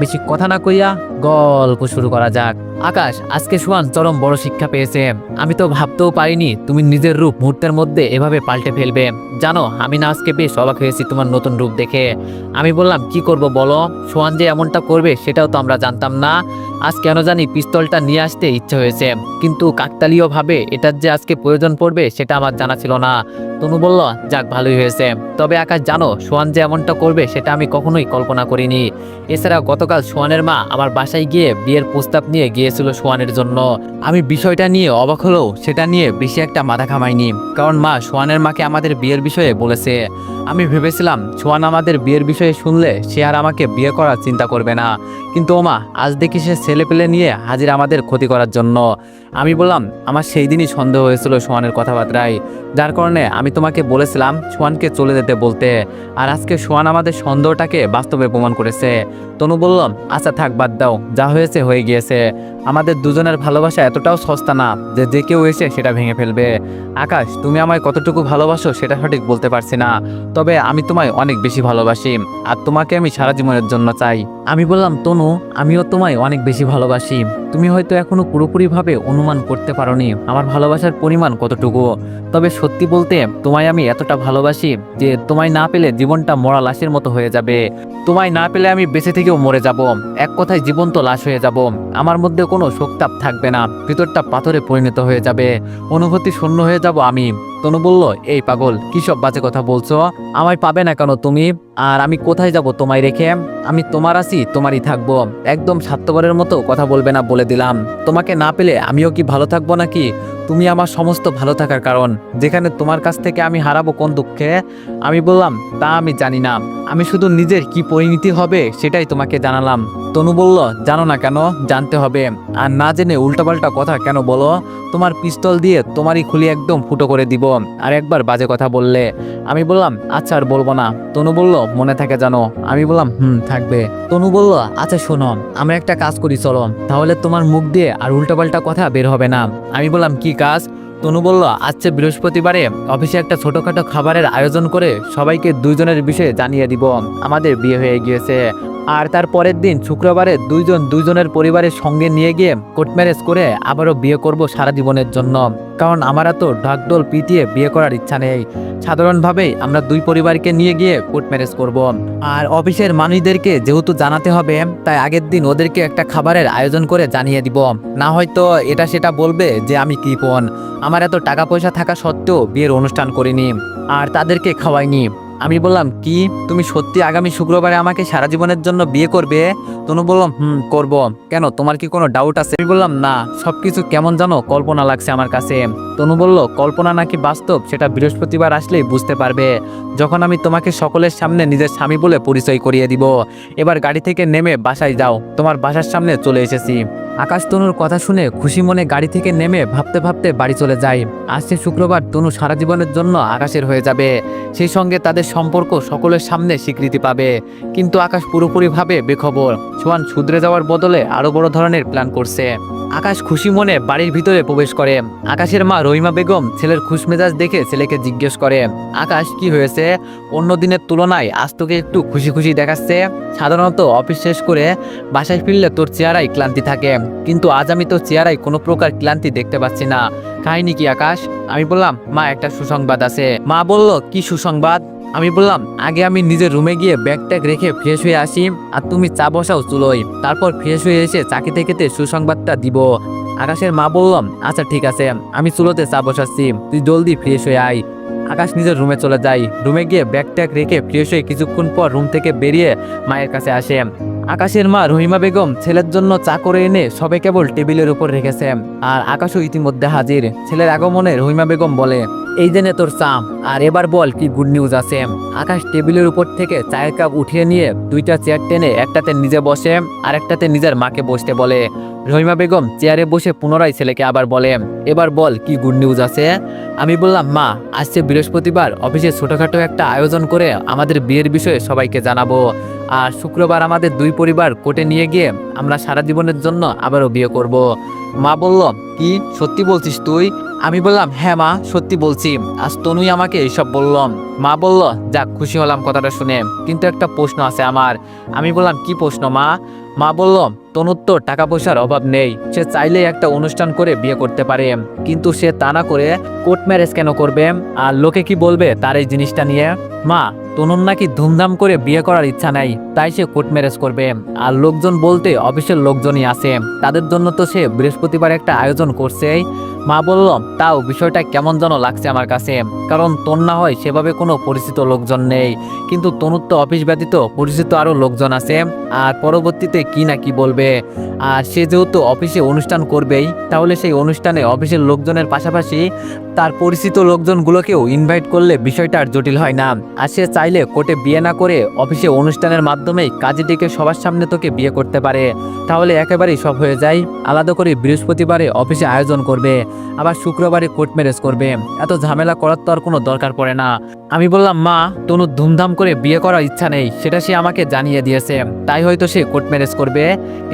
বেশি কথা না কইয়া গল্প শুরু করা যাক। আকাশ, আজকে সোহান চরম বড় শিক্ষা পেয়েছে। আমি তো ভাবতেও পারিনি তুমি নিজের রূপ মুহূর্তের মধ্যে এভাবে পাল্টে ফেলবে। জানো, আমি না আজকে বেশ অবাক হয়েছি তোমার নতুন রূপ দেখে। আমি বললাম, কি করব বলো? সোহান যে এমনটা করবে সেটাও তো আমরা জানতাম না। আজ কেন জানি পিস্তলটা নিয়ে আসতে ইচ্ছে হয়েছে, কিন্তু কাকতালীয় ভাবে এটার যে আজকে প্রয়োজন পড়বে সেটা আমার জানা ছিল না। তনু বলল, যাক ভালোই হয়েছে। তবে আকাশ জানো, সোহান যে এমনটা করবে সেটা আমি কখনোই কল্পনা করিনি। এছাড়া গতকাল সোহানের মা আমার বাসায় গিয়ে বিয়ের প্রস্তাব নিয়ে গিয়েছিল সোহানের জন্য। আমি বিষয়টা নিয়ে অবাক হলেও সেটা নিয়ে বেশি একটা মাথা ঘামাইনি, কারণ মা সোহানের মাকে আমাদের বিয়ের বিষয়ে বলেছে। আমি ভেবেছিলাম সোহান আমাদের বিয়ের বিষয়ে শুনলে সে আর আমাকে বিয়ে করার চিন্তা করবে না, কিন্তু ও মা আজ দেখি সে ছেলেপেলে নিয়ে হাজির আমাদের ক্ষতি করার জন্য। আমি বললাম, আমার সেই দিনই সন্দেহ হয়েছিল সোহানের কথাবার্তায়, যার কারণে আমি তোমাকে বলেছিলাম সোহানকে চলে যেতে বলতে। আর আজকে সোহান আমাদের সন্দেহটাকে বাস্তবে প্রমাণ করেছে। তনু বলল, আচ্ছা থাক, বাদ দাও, যা হয়েছে হয়ে গিয়েছে। আমাদের দুজনের ভালোবাসা এতটাও সস্তা না যে যে কেউ এসে সেটা ভেঙে ফেলবে। আকাশ, তুমি আমায় কতটুকু ভালোবাসো সেটা সঠিক বলতে পারছি না, তবে আমি তোমায় অনেক বেশি ভালোবাসি, আর তোমাকে আমি সারা জীবনের জন্য চাই। আমি বললাম, তনু, আমিও তোমায় অনেক বেশি ভালোবাসি। তুমি হয়তো এখনো পুরোপুরিভাবে অনুমান করতে পারোনি আমার ভালোবাসার পরিমাণ কতটুকু। তবে সত্যি বলতে তোমায় আমি এতটা ভালোবাসি যে তোমায় না পেলে জীবনটা মরা লাশের মতো হয়ে যাবে। তোমায় না পেলে আমি বেঁচে থেকেও মরে যাব, এক কথায় জীবন্ত লাশ হয়ে যাব। আমার মধ্যে কোনো শোকতাপ থাকবে না, ভিতরটা পাথরে পরিণত হয়ে যাবে, অনুভূতি শূন্য হয়ে যাব আমি। তনু বলল, এই পাগল, কি সব বাজে কথা বলছো? আমায় পাবে না কেন তুমি? আর আমি কোথায় যাব তোমায় রেখে? আমি তোমার আছি, তোমারই থাকবো। একদম স্বার্থপরের মতো কথা বলবে না বলে দিলাম। তোমাকে না পেলে আমিও কি ভালো থাকবো নাকি? তুমি আমার সমস্ত ভালো থাকার কারণ, যেখানে তোমার কাছ থেকে আমি হারাবো কোন দুঃখে? আমি বললাম, তা আমি জানি না, আমি শুধু নিজের কি পরিণতি হবে সেটাই তোমাকে জানালাম। তনু বলল, জানো না কেন? জানতে হবে। আর না জেনে উল্টাপাল্টা কথা কেন বলো? তোমার পিস্তল দিয়ে তোমারই খুলি একদম ফুটো করে দিব আর একবার বাজে কথা বললে। আমি বললাম, আচ্ছা আর বলবো না। তনু বলল, মনে থাকে জানো? আমি বললাম, থাকবে। তনু বলল, আচ্ছা শোনো, আমরা একটা কাজ করি চলো, তাহলে তোমার মুখ দিয়ে আর উল্টাপাল্টা কথা বের হবে না। আমি বললাম, কি কাজ? তনু বলল, আজকে বৃহস্পতিবারে অফিসে একটা ছোটখাটো খাবারের আয়োজন করে সবাইকে দুইজনের বিষয়ে জানিয়ে দিব আমাদের বিয়ে হয়ে গিয়েছে। আর তার পরের দিন শুক্রবারে দুইজনের পরিবারের সঙ্গে নিয়ে গিয়ে কোর্ট ম্যারেজ করে আবারও বিয়ে করব সারা জীবনের জন্য। কারণ আমার তো ঢাকঢোল পিটিয়ে বিয়ে করার ইচ্ছা নেই। সাধারণভাবেই আমরা দুই পরিবারকে নিয়ে গিয়ে কোর্ট ম্যারেজ করব। আর অফিসের মানুষদেরকে যেহেতু জানাতে হবে, তাই আগের দিন ওদেরকে একটা খাবারের আয়োজন করে জানিয়ে দিব। না হয়তো এটা সেটা বলবে যে আমি কৃপণ, আমার এত টাকা পয়সা থাকা সত্ত্বেও বিয়ের অনুষ্ঠান করিনি আর তাদেরকে খাওয়াইনি। আমি বললাম, কি তুমি সত্যি আগামী শুক্রবারে আমাকে সারা জীবনের জন্য বিয়ে করবে? তনু বললাম, করব। কেন, তোমার কি কোনো ডাউট আছে? আমি বললাম, না, সবকিছু কেমন জানো কল্পনা লাগছে আমার কাছে। তনু বলল, কল্পনা নাকি বাস্তব সেটা বৃহস্পতিবার আসলেই বুঝতে পারবে, যখন আমি তোমাকে সকলের সামনে নিজের স্বামী বলে পরিচয় করিয়ে দিব। এবার গাড়ি থেকে নেমে বাসায় যাও, তোমার বাসার সামনে চলে এসেছি। আকাশ তনুর কথা শুনে খুশি মনে গাড়ি থেকে নেমে ভাবতে ভাবতে বাড়ি চলে যায়। আসছে শুক্রবার তনু সারা জীবনের জন্য আকাশের হয়ে যাবে, সেই সঙ্গে তাদের সম্পর্ক সকলের সামনে স্বীকৃতি পাবে। কিন্তু আকাশ পুরোপুরিভাবে বেখবর। সোহান শুধরে যাওয়ার বদলে আরো বড় ধরনের প্ল্যান করছে। আকাশ খুশি মনে বাড়ির ভিতরে প্রবেশ করে। আকাশের মা রহিমা বেগম ছেলের খুশমেজাজ দেখে ছেলেকে জিজ্ঞেস করে, আকাশ কি হয়েছে? অন্য দিনের তুলনায় আজ তোকে একটু খুশি খুশি দেখাচ্ছে। সাধারণত অফিস শেষ করে বাসায় ফিরলে তোর চেহারায় ক্লান্তি থাকে, কিন্তু আজ আমি তোর চেহারায় কোনো প্রকার ক্লান্তি দেখতে পাচ্ছি না। কাহিনী কি আকাশ? আমি বললাম, মা একটা সুসংবাদ আছে। মা বলল, কি সুসংবাদ? আমি বললাম, আগে আমি নিজের রুমে গিয়ে ব্যাগ ট্যাগ রেখে ফ্রেশ হয়ে আসি, আর তুমি চা বসাও চুলোয়, তারপর ফ্রেশ হয়ে এসে চা খেতে খেতে সুসংবাদটা দিব। আকাশের মা বললাম, আচ্ছা ঠিক আছে, আমি চুলোতে চা বসাচ্ছি, তুই জলদি ফ্রেশ হয়ে আয়। আকাশ নিজের রুমে চলে যায়। রুমে গিয়ে ব্যাগ ট্যাগ রেখে ফ্রেশ হয়ে কিছুক্ষণ পর রুম থেকে বেরিয়ে মায়ের কাছে আসে। আকাশের মা রহিমা বেগম ছেলের জন্য চা করে এনে সবে কেবল টেবিলের উপর রেখেছে, আর আকাশও ইতিমধ্যে হাজির। ছেলের আগমনে রহিমা বেগম বলে, এই জেনে তোর চা, আর এবার বল কি গুড নিউজ আছে। আকাশ টেবিলের উপর থেকে চায়ের কাপ উঠিয়ে নিয়ে দুইটা চেয়ার টেনে একটাতে নিজে বসে আর একটাতে নিজের মাকে বসতে বলে। রহিমা বেগম চেয়ারে বসে পুনরায় ছেলেকে আবার বলে, এবার বল কি গুড নিউজ আছে। আমি বললাম, মা, আসছে বৃহস্পতিবার অফিসে ছোটখাটো একটা আয়োজন করে আমাদের বিয়ের বিষয়ে সবাইকে জানাবো, আর শুক্রবার আমাদের দুই পরিবার কোর্টে নিয়ে গিয়ে আমরা সারা জীবনের জন্য আবারও বিয়ে করব। মা বলল, কি সত্যি বলছিস তুই? আমি বললাম, হ্যাঁ মা, সত্যি বলছি, আজ তনুই আমাকে এইসব বললাম। মা বলল, যাক, খুশি হলাম কথাটা শুনে, কিন্তু একটা প্রশ্ন আছে আমার। আমি বললাম, কি প্রশ্ন মা? মা বলল, তনুর তো টাকা পয়সার অভাব নেই, সে চাইলেই একটা অনুষ্ঠান করে বিয়ে করতে পারে, কিন্তু সে তা না করে কোর্ট ম্যারেজ কেন করবে? আর লোকে কি বলবে তার এই জিনিসটা নিয়ে? মা, তনুর নাকি ধুমধাম করে বিয়ে করার ইচ্ছা নাই, তাই সে কোর্ট ম্যারেজ করবে। আর লোকজন বলতে অফিসের লোকজনই আছে, তাদের জন্য তো সে বৃহস্পতিবার একটা আয়োজন করছে। মা বলল, তাও বিষয়টা কেমন যেন লাগছে আমার কাছে, কারণ তোর না হয় সেভাবে কোনো পরিচিত লোকজন নেই, কিন্তু তনুর তো অফিস ব্যতীত পরিচিত আরো লোকজন আছে, আর পরবর্তীতে কি না কি বলবে। আর সে যেহেতু অফিসে অনুষ্ঠান করবেই, তাহলে সেই অনুষ্ঠানে অফিসের লোকজনের পাশাপাশি তার পরিচিত লোকজনগুলোকেও ইনভাইট করলে বিষয়টা আর জটিল হয় না। আর সে চাইলে কোর্টে বিয়ে না করে অফিসে অনুষ্ঠানের মাধ্যমেই কাজে ডেকে সবার সামনে তোকে বিয়ে করতে পারে, তাহলে একেবারেই সব হয়ে যায়। আলাদা করে বৃহস্পতিবারে অফিসে আয়োজন করবে, আবার শুক্রবারে কোর্ট ম্যারেজ করবে, এত ঝামেলা করার তো আর কোনো দরকার পড়ে না। আমি বললাম, মা, তনুর ধুমধাম করে বিয়ে করার ইচ্ছা নেই, সেটা সে আমাকে জানিয়ে দিয়েছে, তাই হয়তো সে কোর্ট ম্যারেজ করবে।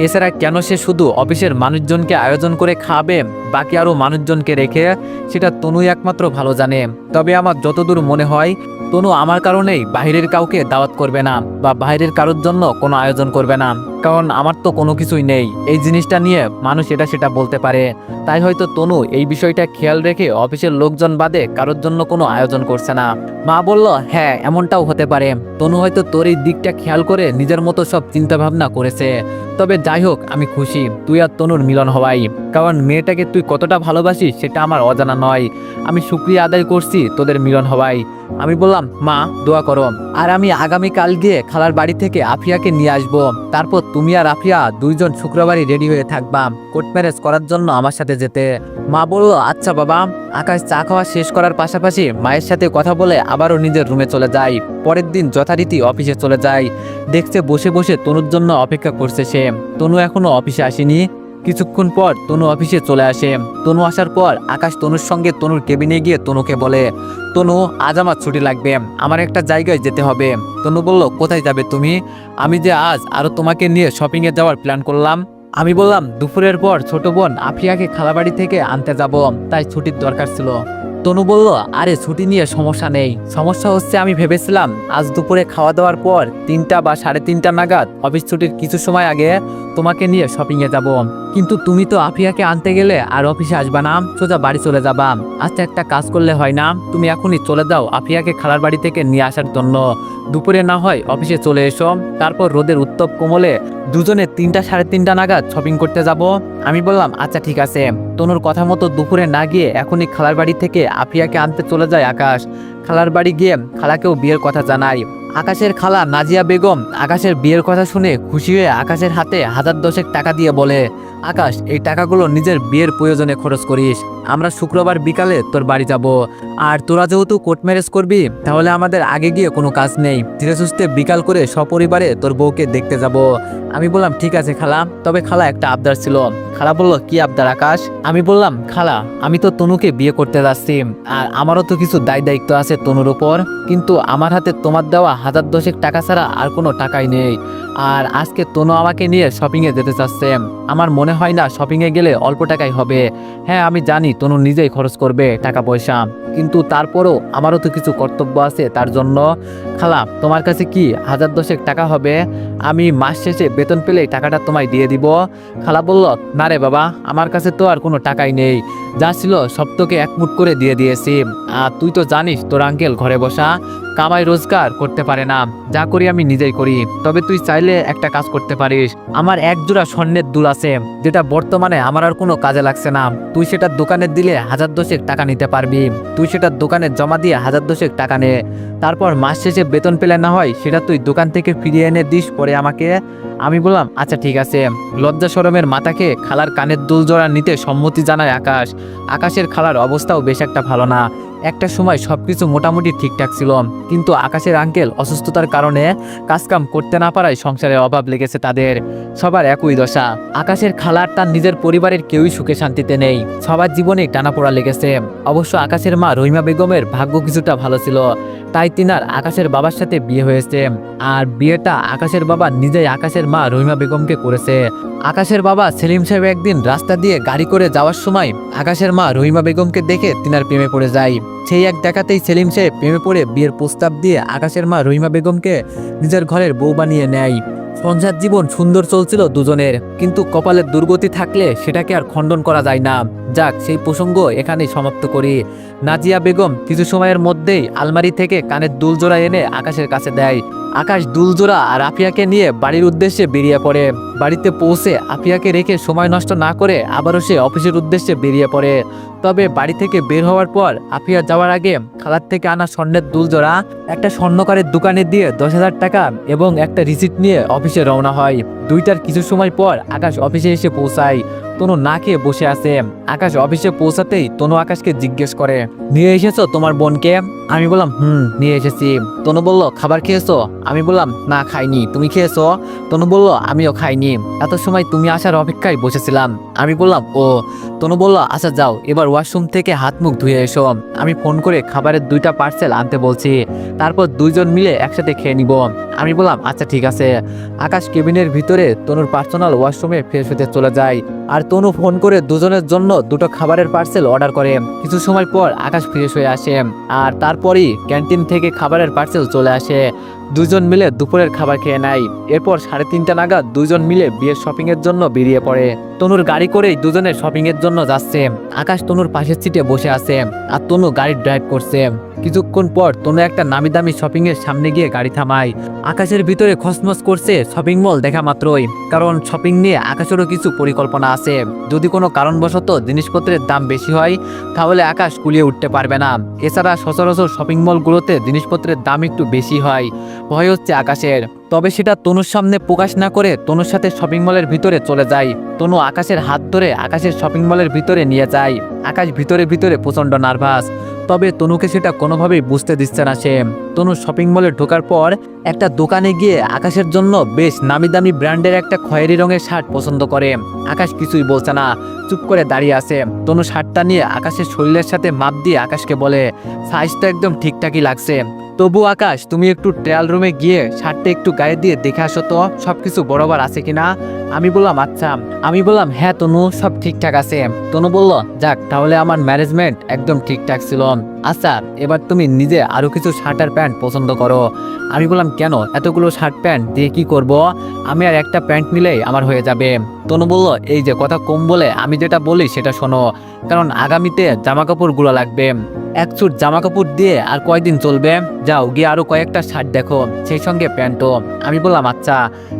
এছাড়া কেন সে শুধু অফিসের মানুষজনকে আয়োজন করে খাবে, বাকি আরো মানুষজনকে রেখে, সেটা তনুই একমাত্র ভালো জানে। তবে আমার যতদূর মনে হয়, তনু আমার কারণেই বাইরের কাউকে দাওয়াত করবে না, বা বাইরের কারোর জন্য কোনো আয়োজন করবে না, কারণ আমার তো কোনো কিছুই নেই। এই জিনিসটা নিয়ে মানুষ এটা সেটা বলতে পারে, তাই হয়তো তনু এই বিষয়টা খেয়াল রেখে অফিসের লোকজন বাদে কারোর জন্য কোনো আয়োজন করছে না। মা বলল, হ্যাঁ, এমনটাও হতে পারে, তনু হয়তো তোর এই দিকটা খেয়াল করে নিজের মতো সব চিন্তা ভাবনা করেছে। তবে যাই হোক, আমি খুশি তুই আর তনুর মিলন হওয়াই, কারণ মেয়েটাকে তুই কতটা ভালোবাসিস সেটা আমার অজানা নয়। আমি শুকরিয়া আদায় করছি তোদের মিলন হওয়াই। আমি বললাম, মা, দোয়া করো। আর আমি আগামীকাল গিয়ে খালার বাড়ি থেকে আফিয়াকে নিয়ে আসবো, তারপর তুমি আর আফিয়া দুইজন শুক্রবারই রেডি হয়ে থাকবা কোর্ট ম্যারেজ করার জন্য আমার সাথে যেতে। মা বলল, আচ্ছা বাবা। আকাশ চা খাওয়া শেষ করার পাশাপাশি মায়ের সাথে কথা বলে আবারও নিজের রুমে চলে যায়। পরের দিন যথারীতি অফিসে চলে যায়। দেখছে বসে বসে তনুর জন্য অপেক্ষা করছে সে। তনু এখনো অফিসে আসেনি। কিছুক্ষণ পর তনু অফিসে চলে আসে। তনু আসার পর আকাশ তনুর সঙ্গে তনুর কেবিনে গিয়ে তনুকে বলে, তনু, আজ আমার ছুটি লাগবে, আমার একটা জায়গায় যেতে হবে। তনু বলল, কোথায় যাবে তুমি? আমি যে আজ আরো তোমাকে নিয়ে শপিংয়ে যাওয়ার প্ল্যান করলাম। আমি বললাম, দুপুরের পর ছোট বোন আফিয়াকে খালাবাড়ি থেকে আনতে যাব, তাই ছুটির দরকার ছিল। তনু বলল, আরে ছুটি নিয়ে সমস্যা নেই, সমস্যা হচ্ছে আমি ভেবেছিলাম আজ দুপুরে খাওয়া দাওয়ার পর 3টা বা 3:30 নাগাদ অফিস ছুটির কিছু সময় আগে তোমাকে নিয়ে শপিংয়ে যাব, কিন্তু তুমি তো আফিয়াকে আনতে গেলে আর অফিসে আসবা না, সোজা বাড়ি চলে যাবা। আচ্ছা, একটা কাজ করলে হয় না? তুমি এখনই চলে যাও আফিয়াকে খালার বাড়ি থেকে নিয়ে আসার জন্য, দুপুরে না হয় অফিসে চলে এসো, তারপর রোদের উত্তপ কোমলে দুজনে 3টা 3:30 নাগাদ শপিং করতে যাব। আমি বললাম, আচ্ছা ঠিক আছে। তনুর কথা মতো দুপুরে না গিয়ে এখনই খালার বাড়ি থেকে আফিয়াকে আনতে চলে যায় আকাশ। খালার বাড়ি গিয়ে খালাকেও বিয়ের কথা জানাই। আকাশের খালা নাজিয়া বেগম আকাশের বিয়ের কথা শুনে খুশি হয়ে আকাশের হাতে 1010 টাকা দিয়ে বলে, আকাশ, এই টাকাগুলো নিজের বিয়ের প্রয়োজনে খরচ করিস, আমরা শুক্রবার বিকালে তোর বাড়ি যাব। আর তোরা যেহেতু কোর্ট ম্যারেজ করবি, তাহলে আমাদের আগে গিয়ে কোনো কাজ নেই, ধীরে সুস্থে বিকাল করে সপরিবারে তোর বউকে দেখতে যাব। আমি বললাম, ঠিক আছে খালা, তবে খালা একটা আবদার ছিল। খালা বলল, কি আবদার আকাশ? আমি বললাম, খালা, আমি তো তনুকে বিয়ে করতে যাচ্ছি, আর আমারও তো কিছু দায়িত্ব আছে তনুর উপর, কিন্তু আমার হাতে তোমার দেওয়া 1010 টাকা ছাড়া আর কোনো টাকাই নেই। আর আজকে তনু আমাকে নিয়ে শপিংয়ে যেতে চাচ্ছে, আমার মনে হয় না শপিংয়ে গেলে অল্প টাকাই হবে। হ্যাঁ, আমি জানি তনু নিজেই খরচ করবে টাকা পয়সা, কিন্তু তারপরও আমারও তো কিছু কর্তব্য আছে তার জন্য। খালা, তোমার কাছে কি 1010 টাকা হবে? আমি মাস শেষে বেতন পেলেই টাকাটা তোমায় দিয়ে দিব। খালা বলল, না রে বাবা, আমার কাছে তো আর কোনো টাকাই নেই, যা ছিল সব তোকে একমুট করে দিয়ে দিয়েছি। আর তুই তো জানিস তোর আঙ্কেল ঘরে বসা, কামাই রোজগার করতে পারে না, যা করি আমি নিজেই করি। তবে তুই চাইলে একটা কাজ করতে পারিস, আমার এক জোড়া স্বর্ণের দুল আছে, যেটা বর্তমানে আমার আর কোনো কাজে লাগছে না, তুই সেটা দোকানে দিলে 1010 টাকা নিতে পারবি। তুই সেটা দোকানে জমা দিয়ে 1010 টাকা নে, তারপর মাস শেষে বেতন পেলে না হয় সেটা তুই দোকান থেকে ফিরিয়ে এনে দিস পরে আমাকে। আমি বললাম, আচ্ছা ঠিক আছে। লজ্জা শরমের মাথাকে খালার কানের দুল জোড়া নিতে সম্মতি জানায় আকাশ। আকাশের খালার অবস্থাও বেশ একটা ভালো না, একটা সময় সবকিছু মোটামুটি ঠিকঠাক ছিল, কিন্তু আকাশের আঙ্কেল অসুস্থতার কারণে কাজকাম করতে না পারায় সংসারে অভাব লেগেছে তাদের। সবার একই দশা। আকাশের খালার তার নিজের পরিবারের কেউই সুখে শান্তিতে নেই, সবার জীবনে টানাপোড়া লেগেছে। অবশ্য আকাশের মা রহিমা বেগমের ভাগ্য কিছুটা ভালো ছিল, তাই তিনার আকাশের বাবার সাথে বিয়ে হয়েছে। আর বিয়েটা আকাশের বাবা নিজেই আকাশের মা রহিমা বেগমকে করেছে। আকাশের বাবা সেলিম সাহেব একদিন রাস্তা দিয়ে গাড়ি করে যাওয়ার সময় আকাশের মা রহিমা বেগমকে দেখে তিনার প্রেমে পড়ে যায়। সেই এক দেখাতেই সেলিম সাহেব প্রেমে পড়ে বিয়ের প্রস্তাব দিয়ে আকাশের মা রহিমা বেগমকে নিজের ঘরের বউ বানিয়ে নেয়। সংসার জীবন সুন্দর চলছিল দুজনের, কিন্তু কপালের দুর্গতি থাকলে সেটাকে আর খণ্ডন করা যায় না। যাক, সেই প্রসঙ্গ এখানেই সমাপ্ত করি। নাজিয়া বেগম কিছু সময়ের মধ্যেই আলমারি থেকে কানের দুলজোড়া এনে আকাশের কাছে দেয়। আকাশ দুলজোড়া আর আফিয়াকে নিয়ে বাড়ির উদ্দেশ্যে বেরিয়ে পড়ে। বাড়িতে পৌঁছে আফিয়াকে রেখে সময় নষ্ট না করে আবারও সে অফিসের উদ্দেশ্যে বেরিয়ে পড়ে। তবে বাড়ি থেকে বের হওয়ার পর আফিয়া যাওয়ার আগে খালার থেকে আনা স্বর্ণের দুলজোড়া একটা স্বর্ণকারের দোকানে দিয়ে 10,000 টাকা এবং একটা রিসিট নিয়ে অফিসে রওনা হয়। দুইটার কিছু সময় পর আকাশ অফিসে এসে পৌঁছায়। তনু না খেয়ে বসে আছে। আকাশ অফিসে পৌঁছাতেই তনু আকাশকে জিজ্ঞেস করে, নিয়ে এসেছো তোমার বোনকে? আমি বললাম নিয়ে এসেছি। তনু বলল, খাবার খেয়েছো? আমি বললাম, না খাইনি। তুমি খেয়েছো? তনু বলল, আমিও খাইনি। এত সময় তুমি আসার অপেক্ষায় বসেছিলাম। আমি বললাম, ও। তনু বলল, আচ্ছা যাও, এবার ওয়াশরুম থেকে হাত মুখ ধুয়ে এসো। আমি ফোন করে খাবারের 2টা পার্সেল আনতে বলছি, তারপর দুইজন মিলে একসাথে খেয়ে নিব। আমি বললাম, আচ্ছা ঠিক আছে। আকাশ কেবিনের ভিতরে তনুর পার্সোনাল ওয়াশরুমে ফ্রেশ হতে চলে যায়, আর তনু ফোন করে দুজনের জন্য 2টো খাবারের পার্সেল অর্ডার করে। কিছু সময় পর আকাশ ফ্রেশ হয়ে আসে, আর তারপরই ক্যান্টিন থেকে খাবারের পার্সেল চলে আসে। দুজন মিলে দুপুরের খাবার খেয়ে নেয়। এরপর 3:30 নাগাদ দুজন মিলে বিয়ের শপিং এর জন্য বেরিয়ে পড়ে। তনুর গাড়ি করেই দুজনের শপিং এর জন্য যাচ্ছে। আকাশ তনুর পাশের সিটে বসে আছে, আর তনু গাড়ি ড্রাইভ করছে। কিছুক্ষণ পর তনু একটা নামি দামি শপিং এর সামনে গিয়ে গাড়ি থামায়। আকাশের ভিতরে খসমস করছে শপিং মল দেখা মাত্রই, কারণ শপিং নিয়ে আকাশেরও কিছু পরিকল্পনা আছে। যদি কোনো কারণবশত জিনিসপত্রের দাম বেশি হয় তাহলে আকাশ কুলিয়ে উঠতে পারবে না। এছাড়া সচরাচর শপিং মলগুলোতে জিনিসপত্রের দাম একটু বেশি হয়, ভয় হচ্ছে আকাশের। তবে সেটা তনুর সামনে প্রকাশ না করে তনুর সাথে শপিং মলের ভিতরে চলে যায়। তনু আকাশের হাত ধরে আকাশের শপিং মলের ভিতরে নিয়ে যায়। আকাশ ভিতরে ভিতরে প্রচন্ড নার্ভাস, তবে তনুকে সেটা কোনোভাবেই বুঝতে দিচ্ছে না সে। তনু শপিং মলে ঢোকার পর একটা দোকানে গিয়ে আকাশের জন্য বেশ নামি দামি ব্র্যান্ডের একটা খয়েরি রঙের শার্ট পছন্দ করে। আকাশ কিছুই বলছে না, চুপ করে দাঁড়িয়ে আছে। তনু শার্টটা নিয়ে আকাশের শরীরের সাথে মাপ দিয়ে আকাশকে বলে, সাইজ তো একদম ঠিকঠাকই লাগছে। তবু আকাশ, তুমি একটু ট্রায়াল রুমে গিয়ে শার্টটা একটু গায়ে দিয়ে দেখে আসো তো সবকিছু বরাবর আছে কিনা। আমি বললাম, আচ্ছা। আমি বললাম, হ্যাঁ তনু, সব ঠিকঠাক আছে। তনু বলল, যাক, তাহলে আমার ম্যানেজমেন্ট একদম ঠিকঠাক ছিল। আচ্ছা, এবার তুমি নিজে আরো কিছু শার্ট আর প্যান্ট পছন্দ করো। আমি বললাম, কেন? এতগুলো শার্ট প্যান্ট দিয়ে কি করব? আমি আর একটা প্যান্ট নিলেই আমার হয়ে যাবে। তনু বলল, এই যে কথা কম বলে আমি যেটা বলি সেটা শোনো, কারণ আগামীতে জামা কাপড়গুলো লাগবে। এক চুট জামা কাপড় দিয়ে আর কয়দিন চলবে? যাও গিয়ে আরো কয়েকটা শার্ট দেখো, সেই সঙ্গে প্যান্টও। আমি বললাম, আচ্ছা।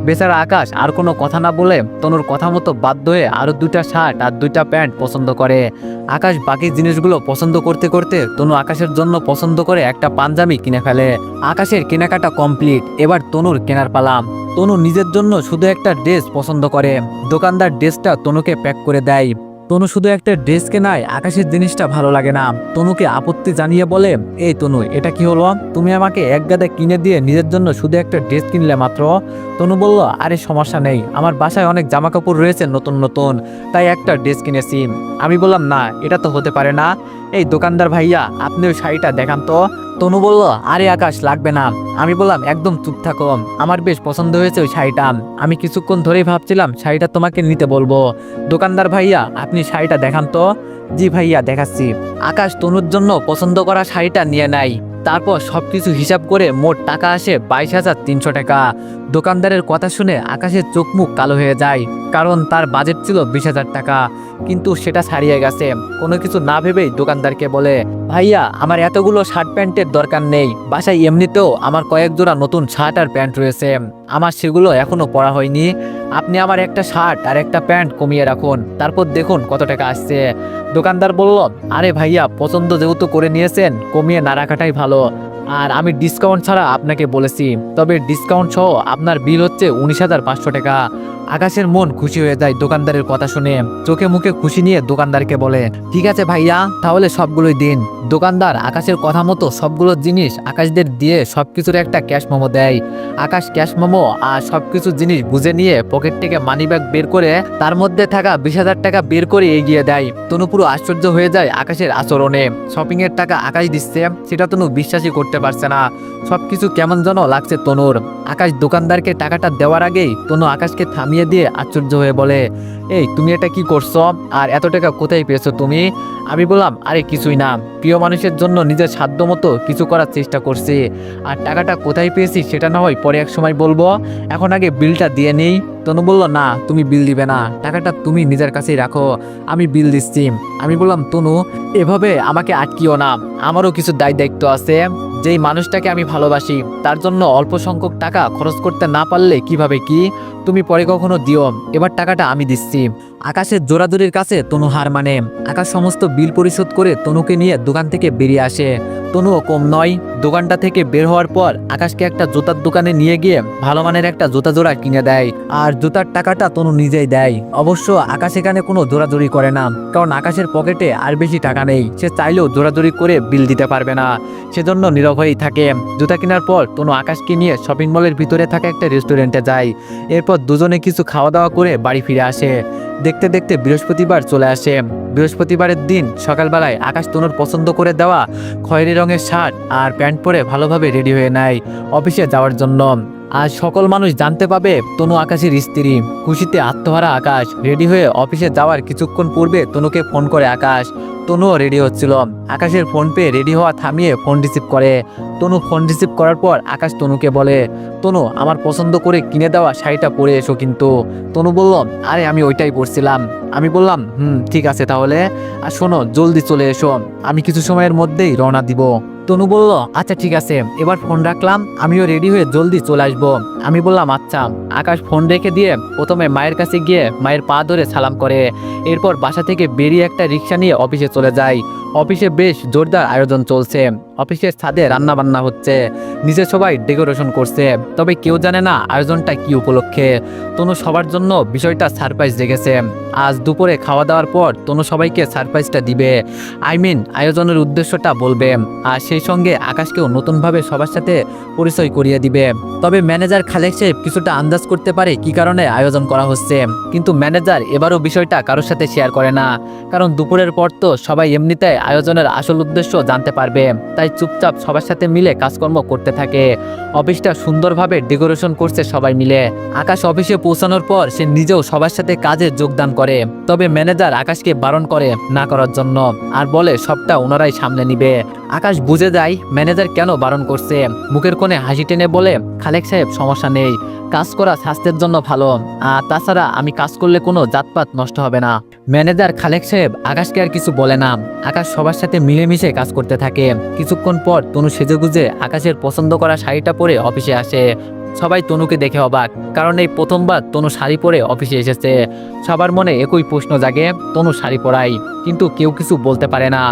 বেচারা আকাশ আর কোনো কথা না বলে তনুর কথা মতো বাধ্য হয়ে আরো 2টা শার্ট আর 2টা প্যান্ট পছন্দ করে। আকাশ বাকি জিনিসগুলো পছন্দ করতে করতে তনু আকাশের জন্য পছন্দ করে একটা পাঞ্জাবি কিনে ফেলে। আকাশের কেনাকাটা কমপ্লিট, এবার তনুর কেনার পালা। তনু নিজের জন্য শুধু একটা ড্রেস পছন্দ করে। দোকানদার ড্রেসটা তনুকে প্যাক করে দেয়। তনু শুধু একটা ড্রেস কেনায় আকাশের জিনিসটা ভালো লাগে না। তনুকে আপত্তি জানিয়ে বলে, এই তনু, এটা কি হলো? তুমি আমাকে এক গাদা কিনে দিয়ে নিজের জন্য শুধু একটা ড্রেস কিনলে মাত্র। তনু বলল, আরে সমস্যা নেই, আমার বাসায় অনেক জামা কাপড় রয়েছে নতুন নতুন, তাই একটা ড্রেস কিনেছি। আমি বললাম, না, এটা তো হতে পারে না। এই দোকানদার ভাইয়া, আপনি ওই শাড়িটা দেখান তো। তনু বলল, আরে আকাশ, লাগবে না। আমি বললাম, একদম চুপ থাকো, আমার বেশ পছন্দ হয়েছে ওই শাড়িটা। আমি কিছুক্ষণ ধরেই ভাবছিলাম শাড়িটা তোমাকে নিতে বলবো। দোকানদার ভাইয়া, আপনি শাড়িটা দেখান তো। জি ভাইয়া, দেখাচ্ছি। আকাশ তনুর জন্য পছন্দ করা শাড়িটা নিয়ে নেয়। তারপর সবকিছু হিসাব করে মোট টাকা আসে 22,300 টাকা। দোকানদারের কথা শুনে আকাশের চোখ মুখ কালো হয়ে যায়, কারণ তার বাজেট ছিল 20,000 টাকা, কিন্তু সেটা ছাড়িয়ে গেছে। কোনো কিছু না ভেবেই দোকানদারকে বলে, ভাইয়া, আমার এতগুলো শার্ট প্যান্টের দরকার নেই, বাসায় এমনিতেও আমার কয়েক জোড়া নতুন শার্ট আর প্যান্ট রয়েছে, আমার সেগুলো এখনো পরা হয়নি। আপনি আমার একটা শার্ট আর একটা প্যান্ট কমিয়ে রাখুন, তারপর দেখুন কত টাকা আসছে। দোকানদার বলল, আরে ভাইয়া, পছন্দ যেহেতু করে নিয়েছেন, কমিয়ে না রাখাটাই ভালো। আর আমি ডিসকাউন্ট ছাড়া আপনাকে বলেছি, তবে ডিসকাউন্ট সহ আপনার বিল হচ্ছে 19,500 টাকা। আকাশের মন খুশি হয়ে যায় দোকানদারের কথা শুনে, চোখে মুখে খুশি নিয়ে দোকানদারকে বলে, ঠিক আছে ভাইয়া, তাহলে সবগুলোই দিন। দোকানদার আকাশের কথা মতো সবগুলো জিনিস আকাশদের দিয়ে সবকিছুর একটা ক্যাশ মেমো দেয়। আকাশ ক্যাশ মেমো আর সবকিছু জিনিস বুঝে নিয়ে পকেট থেকে মানিব্যাগ বের করে তার মধ্যে থাকা 20,000 টাকা বের করে এগিয়ে দেয়। তনু পুরো আশ্চর্য হয়ে যায় আকাশের আচরণে। শপিং এর টাকা আকাশ দিচ্ছে, সেটা তনু বিশ্বাসই করতে পারছে না। সবকিছু কেমন যেন লাগছে তনুর। আকাশ দোকানদারকে টাকাটা দেওয়ার আগেই তনু আকাশকে থামিয়ে দিয়ে আশ্চর্য হয়ে বলে, এই তুমি এটা কি করছো, আর এত টাকা কোথায় পেয়েছো তুমি? আমি বললাম, আরে কিছুই না, প্রিয় মানুষের জন্য নিজের সাধ্য মতো কিছু করার চেষ্টা করছি। আর টাকাটা কোথায় পেয়েছি সেটা না হয় পরে এক সময় বলবো, এখন আগে বিলটা দিয়ে নেই। তনু বলল, না তুমি বিল দিবে না, টাকাটা তুমি নিজের কাছেই রাখো, আমি বিল দিচ্ছি। আমি বললাম, তনু এভাবে আমাকে আটকিও না, আমারও কিছু দায়িত্ব আছে। যেই মানুষটাকে আমি ভালোবাসি তার জন্য অল্প সংখ্যক টাকা খরচ করতে না পারলে কিভাবে কি? তুমি পরে কখনো দিও, এবার টাকাটা আমি দিচ্ছি। আকাশের জোরাজুরির কাছে তনু হার মানে। আকাশ সমস্ত বিল পরিশোধ করে তনুকে নিয়ে দোকান থেকে বেরিয়ে আসে। তনুও কম নয়। দোকানটা থেকে বের হওয়ার পর আকাশকে একটা জুতার দোকানে নিয়ে গিয়ে ভালো মানের একটা জুতা জোড়া কিনে দেয়। আর জুতার টাকাটা তনু নিজেই দেয়। অবশ্য আকাশ এখানে কোনো জোরাজুরি করে না, কারণ আকাশের পকেটে আর বেশি টাকা নেই। সে চাইলেও জোরাজুরি করে বিল দিতে পারবে না, সেজন্য নীরব হয়েই থাকে। জুতা কেনার পর তনু আকাশকে নিয়ে শপিং মলের ভিতরে থাকা একটা রেস্টুরেন্টে যায়। এরপর দুজনে কিছু খাওয়া দাওয়া করে বাড়ি ফিরে আসে। দেখতে দেখতে বৃহস্পতিবার চলে আসে। বৃহস্পতিবারের দিন সকালবেলায় আকাশ তনুর পছন্দ করে দেওয়া খয়েরি রঙের শার্ট আর প্যান্ট পরে ভালোভাবে রেডি হয়ে নেয় অফিসে যাওয়ার জন্য। আজ সকল মানুষ জানতে পাবে তনু আকাশের স্ত্রী। খুশিতে আত্মহারা আকাশ রেডি হয়ে অফিসে যাওয়ার কিছুক্ষণ পূর্বে তনুকে ফোন করে আকাশ। তনুও রেডি হচ্ছিল। আকাশের ফোন পেয়ে রেডি হওয়া থামিয়ে ফোন রিসিভ করে। তনু ফোন রিসিভ করার পর আকাশ তনুকে বলে, তনু আমার পছন্দ করে কিনে দেওয়া শাড়িটা পরে এসো কিন্তু। তনু বলল, আরে আমি ওইটাই পরছিলাম। আমি বললাম, ঠিক আছে তাহলে, আর শোনো জলদি চলে এসো, আমি কিছু সময়ের মধ্যেই রওনা দিব। তনু বলল, আচ্ছা ঠিক আছে, এবার ফোন রাখলাম, আমিও রেডি হয়ে জলদি চলে আসবো। আমি বললাম, আচ্ছা। আকাশ ফোন রেখে দিয়ে প্রথমে মায়ের কাছে গিয়ে মায়ের পা ধরে সালাম করে। এরপর বাসা থেকে বেরিয়ে একটা রিক্সা নিয়ে অফিসে চলে যায়। অফিসে বেশ জোরদার আয়োজন চলছে। অফিসের ছাদে রান্না বান্না হচ্ছে, নিচে সবাই ডেকোরেশন করছে, তবে কেউ জানে না আয়োজনটা কি উপলক্ষে। তনু সবার জন্য বিষয়টা সারপ্রাইজ রেখেছে। আজ দুপুরে খাওয়া দাওয়ার পর তনু সবাইকে সারপ্রাইজটা দিবে, আয়োজনের উদ্দেশ্যটা বলবে, আর সেই সঙ্গে আকাশকেও নতুনভাবে সবার সাথে পরিচয় করিয়ে দিবে। তবে ম্যানেজার খালেক সাহেব কিছুটা আন্দাজ করতে পারে কি কারণে আয়োজন করা হচ্ছে, কিন্তু ম্যানেজার এবারও বিষয়টা কারোর সাথে শেয়ার করে না, কারণ দুপুরের পর তো সবাই এমনিতে আয়োজনের আসল উদ্দেশ্য জানতে পারবে। তাই চুপচাপ সবার সাথে মিলে কাজকর্ম করতে থাকে। অফিসটা সুন্দরভাবে ডেকোরেশন করছে সবাই মিলে। আকাশ অফিসে পৌঁছানোর পর সে নিজেও সবার সাথে কাজে যোগদান করে, তবে ম্যানেজার আকাশকে বারণ করে না করার জন্য, আর বলে সবটা ওনারাই সামলে নিবে। আকাশ বুঝে যায় ম্যানেজার কেন বারণ করছে। মুখের কোণে হাসি টেনে বলে, খালেক সাহেব সমস্যা নেই, কাজ করা স্বাস্থ্যের জন্য ভালো, আর তাছাড়া আমি কাজ করলে কোনো জাতপাত নষ্ট হবে না। ম্যানেজার খালেক সাহেব আকাশকে আর কিছু বলে না। আকাশ সবার সাথে মিলেমিশে কাজ করতে থাকে। কিছুক্ষণ পর তনু সেজেগুজে আকাশের পছন্দ করা শাড়িটা পরে অফিসে আসে। সবাই তনুকে দেখে অবাক, কারণ এই প্রথমবার তনু শাড়ি পরে অফিসে এসেছে। সবার মনে একই প্রশ্ন জাগে, তনু শাড়ি পরাই, কিন্তু কেউ কিছু বলতে পারে না,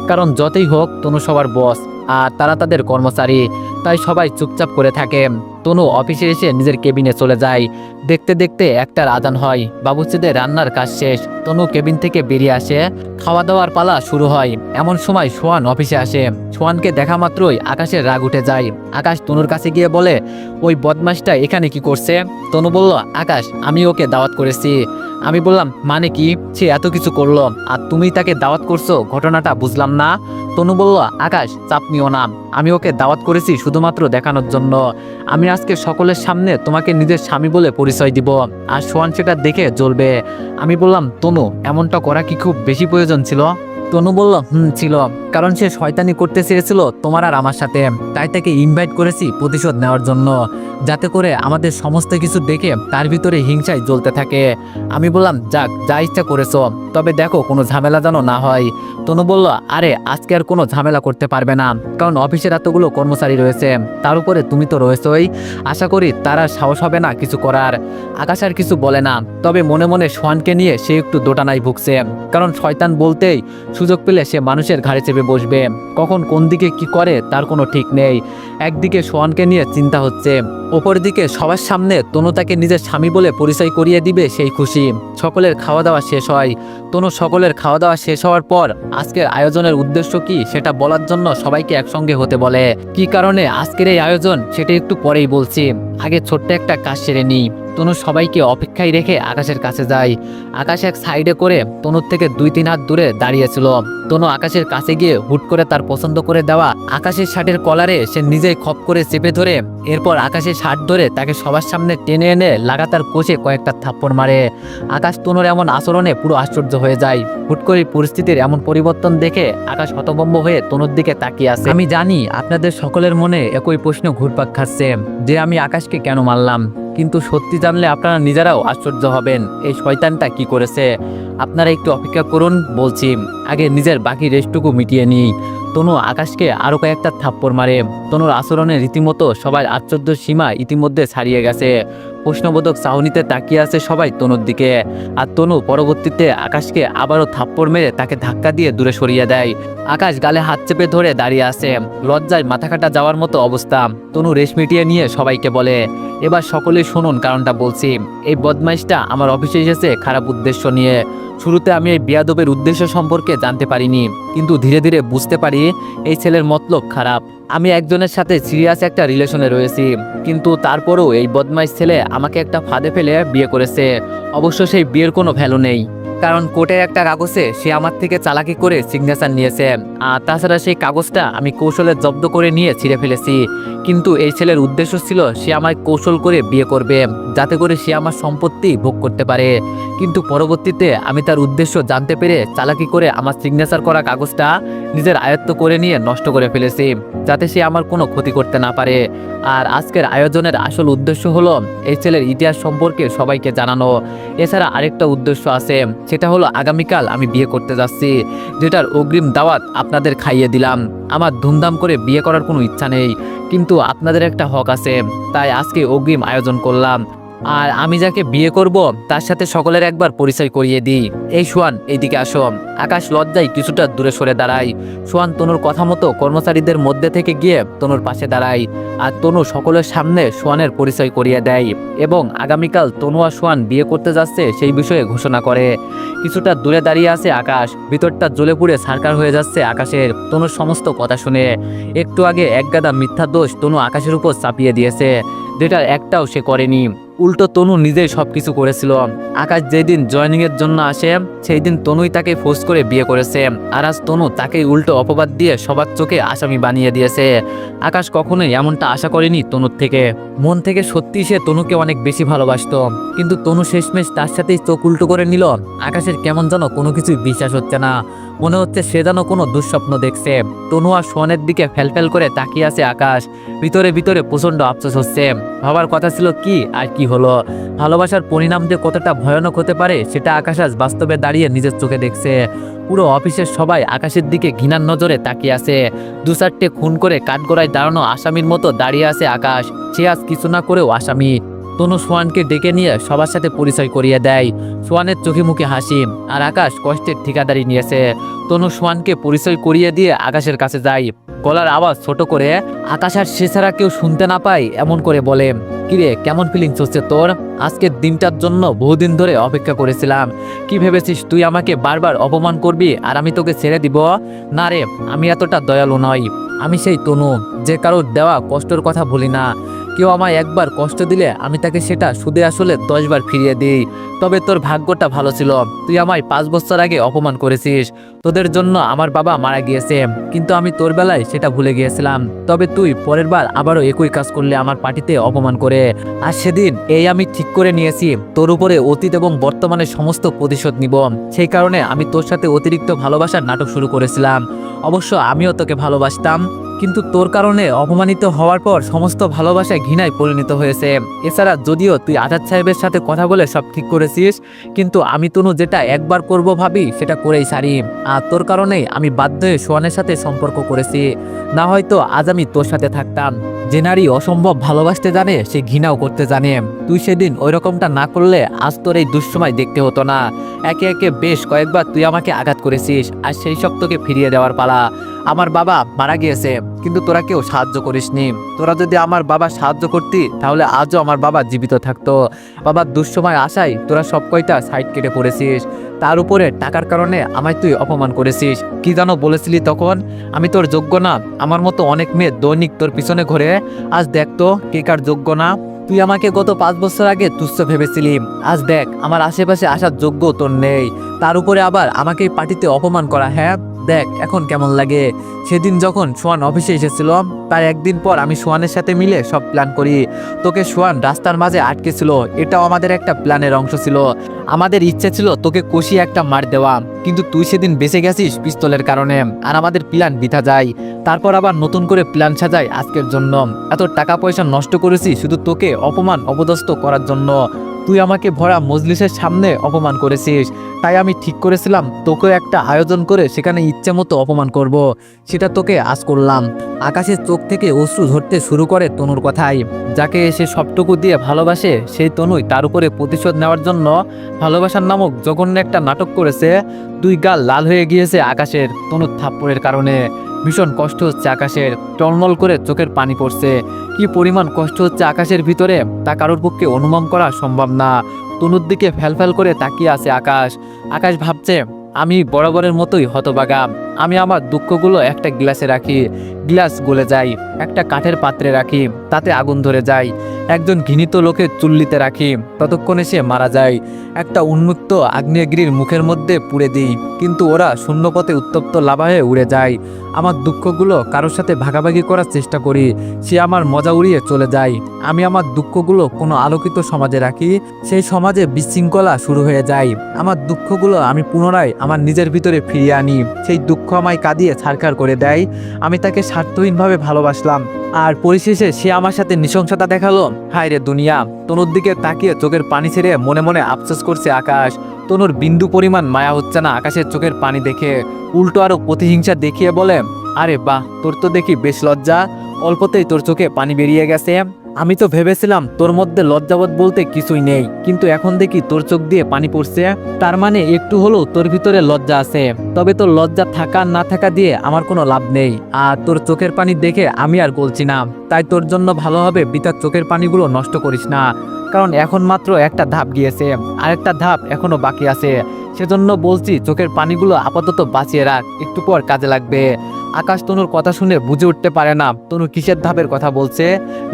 কারণ যতই হোক তনু সবার বস আর তারা তাদের কর্মচারী, তাই সবাই চুপচাপ করে থাকে। তনু অফিসে এসে নিজের কেবিনে চলে যায়। দেখতে দেখতে একটার আজান হয়। বাবুর্চিদের রান্নার কাজ শেষ। তনু কেবিন থেকে বেরিয়ে আসে। খাওয়া দাওয়ার পালা শুরু হয়। এমন সময় সোহান অফিসে আসে। সোহানকে দেখা মাত্রই আকাশের রাগ উঠে যায়। আকাশ তনুর কাছে গিয়ে বলে, ওই বদমাশটা এখানে কি করছে? তনু বলল, আকাশ আমি ওকে দাওয়াত করেছি। আমি বললাম, মানে কি? সে এত কিছু করলো আর তুমি তাকে দাওয়াত করছো, ঘটনাটা বুঝলাম না। তনু বলল, আকাশ চাপ নিও না, আমি ওকে দাওয়াত করেছি শুধুমাত্র দেখানোর জন্য। আমি আজকে সকলের সামনে তোমাকে নিজের স্বামী বলে পরিচয় দিব, আর সোহান সেটা দেখে জ্বলবে। আমি বললাম, তনু এমনটা করা কি খুব বেশি প্রয়োজন ছিল? তনু বলল, ছিল, কারণ সে শয়তানি করতে চেয়েছিল তোমার আর আমার সাথে, তাই তাকে ইনভাইট করেছি প্রতিশোধ নেওয়ার জন্য, যাতে করে আমাদের সমস্ত কিছু দেখে তার ভিতরে হিংসায় জ্বলতে থাকে। আমি বললাম, যাক যা ইচ্ছা করেছো, তবে দেখো কোনো ঝামেলা যেন না হয়। তনু বলল, আরে আজকে আর কোনো ঝামেলা করতে পারবে না, কারণ অফিসের এতগুলো কর্মচারী রয়েছে, তার উপরে তুমি তো রয়েছই। আশা করি তার আর সাহস হবে না কিছু করার। আকাশ আর কিছু বলে না, তবে মনে মনে সোহানকে নিয়ে সে একটু দোটানায় ভুগছে, কারণ শয়তান বলতেই সুযোগ পেলে সে মানুষের ঘাড়ে চেপে বসবে। কখন কোন দিকে কি করে তার কোনো ঠিক নেই। একদিকে সোহানকে নিয়ে চিন্তা হচ্ছে, অপরদিকে সবার সামনে তনু তাকে নিজের স্বামী বলে পরিচয় করিয়ে দিবে সেই খুশি। সকলের খাওয়া দাওয়া শেষ হয়। তনু সকলের খাওয়া দাওয়া শেষ হওয়ার পর আজকের আয়োজনের উদ্দেশ্য কি সেটা বলার জন্য সবাইকে একসঙ্গে হতে বলে। কি কারণে আজকের এই আয়োজন সেটা একটু পরেই বলছি, আগে ছোট্ট একটা কাজ সেরে নিই। তনু সবাইকে অপেক্ষায় রেখে আকাশের কাছে যায়। আকাশ এক সাইডে করে তনুর থেকে 2-3 হাত দূরে দাঁড়িয়েছিল। তনু আকাশের কাছে গিয়ে হুট করে তার পছন্দ করে দেওয়া আকাশের শার্টের কলারে সে নিজেই খপ করে চেপে ধরে, এরপর আকাশের শার্ট ধরে তাকে সবার সামনে টেনে এনে লাগাতার কষে কয়েকটা থাপ্পড় মারে। আকাশ তনুর এমন আচরণে পুরো আশ্চর্য হয়ে যায়। হুট করে পরিস্থিতির এমন পরিবর্তন দেখে আকাশ হতভম্ব হয়ে তনুর দিকে তাকিয়ে আছে। আমি জানি আপনাদের সকলের মনে একই প্রশ্ন ঘুরপাক খাচ্ছে যে আমি আকাশকে কেন মারলাম, কিন্তু সত্যি জানলে আপনারা নিজেরাও আশ্চর্য হবেন এই শয়তানটা কি করেছে। আপনারা একটু অপেক্ষা করুন, বলছি। আগে নিজের বাকি রেস্টটুকু মিটিয়ে নিই। তনু আকাশকে আরও কয়েকটা থাপ্পড় মারে। তনুর আচরণে রীতিমতো সবার আশ্চর্য সীমা ইতিমধ্যে ছাড়িয়ে গেছে। প্রশ্নবোধক চাহনিতে তাকিয়ে আছে সবাই তনুর দিকে। আর তনু পরবর্তীতে আকাশকে আবারও থাপ্পড় মেরে তাকে ধাক্কা দিয়ে দূরে সরিয়ে দেয়। আকাশ গালে হাত চেপে ধরে দাঁড়িয়ে আছে, লজ্জায় মাথা কাটা যাওয়ার মতো অবস্থা। তনু রেশ মিটিয়ে নিয়ে সবাইকে বলে, এবার সকলেই শুনুন কারণটা বলছি। এই বদমাইশটা আমার অফিসে এসেছে খারাপ উদ্দেশ্য নিয়ে। শুরুতে আমি এই বেয়াদবের উদ্দেশ্য সম্পর্কে জানতে পারিনি, কিন্তু ধীরে ধীরে বুঝতে পারি এই ছেলের মতলব খারাপ। আমি একজনের সাথে সিরিয়াস একটা রিলেশনে রয়েছি, কিন্তু তারপরেও এই বদমাইশ ছেলে আমাকে একটা ফাঁদে ফেলে বিয়ে করেছে। অবশ্য সেই বিয়ের কোনো ভ্যালু নেই, কারণ কোর্টের একটা কাগজে সে আমার থেকে চালাকি করে সিগনেচার নিয়েছে। আর তাছাড়া সেই কাগজটা আমি কৌশলে জব্দ করে নিয়ে ছিঁড়ে ফেলেছি। কিন্তু এই ছেলের উদ্দেশ্য ছিল সে আমায় কৌশল করে বিয়ে করবে, যাতে করে সে আমার সম্পত্তি ভোগ করতে পারে। কিন্তু পরবর্তীতে আমি তার উদ্দেশ্য জানতে পেরে চালাকি করে আমার সিগনেচার করা কাগজটা নিজের আয়ত্ত করে নিয়ে নষ্ট করে ফেলেছি, যাতে সে আমার কোনো ক্ষতি করতে না পারে। আর আজকের আয়োজনের আসল উদ্দেশ্য হলো এই ছেলের ইতিহাস সম্পর্কে সবাইকে জানানো। এছাড়া আরেকটা উদ্দেশ্য আছে, সেটা হলো আগামীকাল আমি বিয়ে করতে যাচ্ছি, যেটার অগ্রিম দাওয়াত আপনাদের খাইয়ে দিলাম। আমার ধুমধাম করে বিয়ে করার কোনো ইচ্ছা নেই, কিন্তু আপনাদের একটা হক আছে, তাই আজকে অগ্রিম আয়োজন করলাম। আর আমি যাকে বিয়ে করব তার সাথে সকলের একবার পরিচয় করিয়ে দিই। এই সোহান, এইদিকে আসো। আকাশ লজ্জায় কিছুটা দূরে সরে দাঁড়ায়। সোহান তনুর কথা মতো কর্মচারীদের মধ্যে থেকে গিয়ে তনুর পাশে দাঁড়ায়। আর তনু সকলের সামনে সোহানের পরিচয় করিয়ে দেয় এবং আগামীকাল তনু আর সোহান বিয়ে করতে যাচ্ছে সেই বিষয়ে ঘোষণা করে। কিছুটা দূরে দাঁড়িয়ে আছে আকাশ, ভিতরটা জ্বলে পুড়ে ছারখার হয়ে যাচ্ছে আকাশের তনুর সমস্ত কথা শুনে। একটু আগে একগাদা মিথ্যা দোষ তনু আকাশের উপর চাপিয়ে দিয়েছে, যেটার একটাও সে করেনি। উল্টো তনু নিজেই সবকিছু করেছিল। আকাশ যেদিন জয়নিং এর জন্য আসে সেই দিন তনুই তাকে ফোর্স করে বিয়ে করেছে, আর আজ তনু তাকে উল্টো অপবাদ দিয়ে সবার চোখে আসামি বানিয়ে দিয়েছে। আকাশ কখনোই এমনটা আশা করেনি তনুর থেকে। মন থেকে সত্যি সে তনুকে অনেক বেশি ভালোবাসতো, কিন্তু তনু শেষমেশ তার সাথেই চোখ উল্টো করে নিল। আকাশের কেমন যেন কোনো কিছুই বিশ্বাস হচ্ছে না, মনে হচ্ছে সে যেন কোনো দুঃস্বপ্ন দেখছে। তনু আর সোহানের দিকে ফেলফেল করে তাকিয়ে আছে আকাশ, ভিতরে ভিতরে প্রচন্ড আফসোস হচ্ছে। ভাবার কথা ছিল কি আর কি হলো। ভালোবাসার পরিণাম যে কতটা ভয়ানক হতে পারে সেটা আকাশ আজ বাস্তবে দাঁড়িয়ে নিজের চোখে দেখছে। পুরো অফিসের সবাই আকাশের দিকে ঘৃণার নজরে তাকিয়ে আছে। 2-4টে খুন করে কাঠগড়ায় দাঁড়ানো আসামির মতো দাঁড়িয়ে আছে আকাশ, সে আজ কিছু না করেও আসামি। তনু সোহানকে ডেকে নিয়ে সবার সাথে পরিচয় করিয়ে দেয়। সোহানের চোখে মুখে হাসি, আর আকাশ কষ্টের ঠিকাদারি নিয়েছে। তনু সোহানকে পরিচয় করিয়ে দিয়ে আকাশের কাছে যায়, গলার আওয়াজ ছোট করে। আকাশ আর সে ছাড়া কেউ শুনতে না পায় এমন করে বলে, কিরে কেমন ফিলিংস হচ্ছে তোর? আজকের দিনটার জন্য বহুদিন ধরে অপেক্ষা করেছিলাম। কি ভেবেছিস তুই আমাকে বারবার অপমান করবি আর আমি তোকে ছেড়ে দিব? না রে, আমি এতটা দয়ালু নই। আমি সেই তনু যে কারোর দেওয়া কষ্টের কথা ভুলি না। কেউ আমায় একবার কষ্ট দিলে আমি তাকে সেটা সুদে আসলে 10 বার ফিরিয়ে দিই। তবে তোর ভাগ্যটা ভালো ছিল, তুই আমায় 5 বছর আগে অপমান করেছিস। তোদের জন্য আমার বাবা মারা গিয়েছে, কিন্তু আমি তোর বেলায় সেটা ভুলে গিয়েছিলাম। তবে তুই পরের বার আবারও একই কাজ করলে আমার পার্টিতে অপমান করে। আর সেদিন এই আমি ঠিক করে নিয়েছি তোর উপরে অতীত এবং বর্তমানে সমস্ত প্রতিশোধ নিব। সেই কারণে আমি তোর সাথে অতিরিক্ত ভালোবাসার নাটক শুরু করেছিলাম। অবশ্য আমিও তোকে ভালোবাসতাম, কিন্তু তোর কারণে অপমানিত হওয়ার পর সমস্ত ভালোবাসা ঘৃণায় পরিণত হয়েছে। এছাড়া যদিও তুই আজাদ সাহেবের সাথে কথা বলে সব ঠিক করেছিস, কিন্তু আমি তনু যেটা একবার করব ভাবি সেটা করেই সারি। আর তোর কারণেই আমি বাধ্য হয়ে সোহানের সাথে সম্পর্ক করেছি, না হয়তো আজ আমি তোর সাথে থাকতাম। যে নারী অসম্ভব ভালোবাসতে জানে সে ঘৃণাও করতে জানে। তুই সেদিন ওই রকমটা না করলে আজ তোর এই দুঃসময় দেখতে হতো না। একে একে বেশ কয়েকবার তুই আমাকে আঘাত করেছিস, আর সেই সব তোকে ফিরিয়ে দেওয়ার পালা। আমার বাবা মারা গিয়েছে, কিন্তু তোরা কেউ সাহায্য করিসনি। তোরা যদি আমার বাবা সাহায্য করতি তাহলে আজও আমার বাবা জীবিত থাকতো। বাবার দুঃসময় আসায় তোরা সব কয়টা সাইড কেটে পড়েছিস। তার উপরে টাকার কারণে আমায় তুই অপমান করেছিস। কি জানো বলেছিলি তখন? আমি তোর যোগ্য না। আমার মতো অনেক মেয়ে দৈনিক তোর পিছনে ঘোরে, আজ দেখ তো কে কার যোগ্য না। তুই আমাকে গত 5 বছর আগে তুচ্ছ ভেবেছিলি, আজ দেখ আমার আশেপাশে আসার যোগ্য তোর নেই। তার উপরে আবার আমাকে এই পার্টিতে অপমান করা। হ্যাঁ দেখ এখন কেমন লাগে। সেদিন যখন সোহান অফিসে এসেছিল তার একদিন পর আমি সোহানের সাথে মিলে সব প্ল্যান করি। তোকে সোহান রাস্তার মাঝে আটকে ছিল, এটাও আমাদের একটা প্ল্যানের অংশ ছিল। আমাদের ইচ্ছে ছিল তোকে কষিয়ে একটা মার দেওয়া, কিন্তু তুই সেদিন বেঁচে গেছিস পিস্তলের কারণে, আর আমাদের প্ল্যান বৃথা যায়। তারপর আবার নতুন করে প্ল্যান সাজাই আজকের জন্য। এত টাকা পয়সা নষ্ট করেছি শুধু তোকে অপমান অপদস্থ করার জন্য। তুই আমাকে ভরা মজলিসের সামনে অপমান করেছিস, তাই আমি ঠিক করেছিলাম তোকে একটা আয়োজন করে সেখানে ইচ্ছে মতো অপমান করব। সেটা তোকে আজ করলাম। আকাশের চোখ থেকে অশ্রু ঝরতে শুরু করে তনুর কথাই। যাকে সে সবটুকু দিয়ে ভালোবাসে সেই তনুই তার উপরে প্রতিশোধ নেওয়ার জন্য ভালোবাসার নামক জঘন্য একটা নাটক করেছে। দুই গাল লাল হয়ে গিয়েছে আকাশের তনুর থাপ্পড়ের কারণে। ভীষণ কষ্ট হচ্ছে আকাশের, টলমল করে চোখের পানি পড়ছে। কি পরিমাণ কষ্ট হচ্ছে আকাশের ভিতরে তা কারোর পক্ষে অনুমান করা সম্ভব না। তনুর দিকে ফ্যালফ্যাল করে তাকিয়ে আছে আকাশ। আকাশ ভাবছে আমি বরাবরের মতোই হতভাগা। আমি আমার দুঃখগুলো একটা গ্লাসে রাখি, গ্লাস গলে যায়। একটা কাঠের পাত্রে রাখি, তাতে আগুন ধরে যায়। একজন ঘৃণিত লোকের চুল্লিতে রাখি, ততক্ষণে সে মারা যায়। একটা উন্মুক্ত আগ্নেয়গিরির মুখের মধ্যে পুড়ে দিই, কিন্তু ওরা শূন্যপথে উত্তপ্ত লাভা হয়ে উড়ে যায়। আমার দুঃখগুলো কারোর সাথে ভাগাভাগি করার চেষ্টা করি, সে আমার মজা উড়িয়ে চলে যায়। আমি আমার দুঃখগুলো কোনো আলোকিত সমাজে রাখি, সেই সমাজে বিশৃঙ্খলা শুরু হয়ে যায়। আমার দুঃখগুলো আমি পুনরায় আমার নিজের ভিতরে ফিরিয়ে আনি, সেই দুঃখ আমায় কাঁদিয়ে ছারখার করে দেয়। আমি তাকে স্বার্থহীনভাবে ভালোবাসলাম, আর পরিশেষে সে আমার সাথে নৃশংসতা দেখালো। হায় রে দুনিয়া। তনুর দিকে তাকিয়ে চোখের পানি ছেড়ে মনে মনে আফসোস করছে আকাশ। তনুর বিন্দু পরিমাণ মায়া হচ্ছে না আকাশের চোখের পানি দেখে, উল্টো আরো প্রতিহিংসা দেখিয়ে বলে, আরে বাহ, তোর তো দেখি বেশ লজ্জা, অল্পতেই তোর চোখে পানি বেরিয়ে গেছে। আমি তো ভেবেছিলাম তোর মধ্যে লজ্জাবোধ বলতে কিছুই নেই, কিন্তু এখন দেখি তোর চোখ দিয়ে পানি পড়ছে। তার মানে একটু হলেও তোর ভিতরে লজ্জা আছে। তবে তোর লজ্জা থাকা না থাকা দিয়ে আমার কোনো লাভ নেই। আর তোর চোখের পানি দেখে আমি আর বলছি না, তাই তোর জন্য ভালো হবে বৃথা চোখের পানিগুলো নষ্ট করিস না। কারণ এখন মাত্র একটা ধাপ গিয়েছে, আরেকটা ধাপ এখনো বাকি আছে। সেজন্য বলছি চোখের পানিগুলো আপাতত বাঁচিয়ে রাখ, একটু পর কাজে লাগবে। আকাশ তনুর কথা শুনে বুঝে উঠতে পারে না তনু কিসের ধাপের কথা বলছে।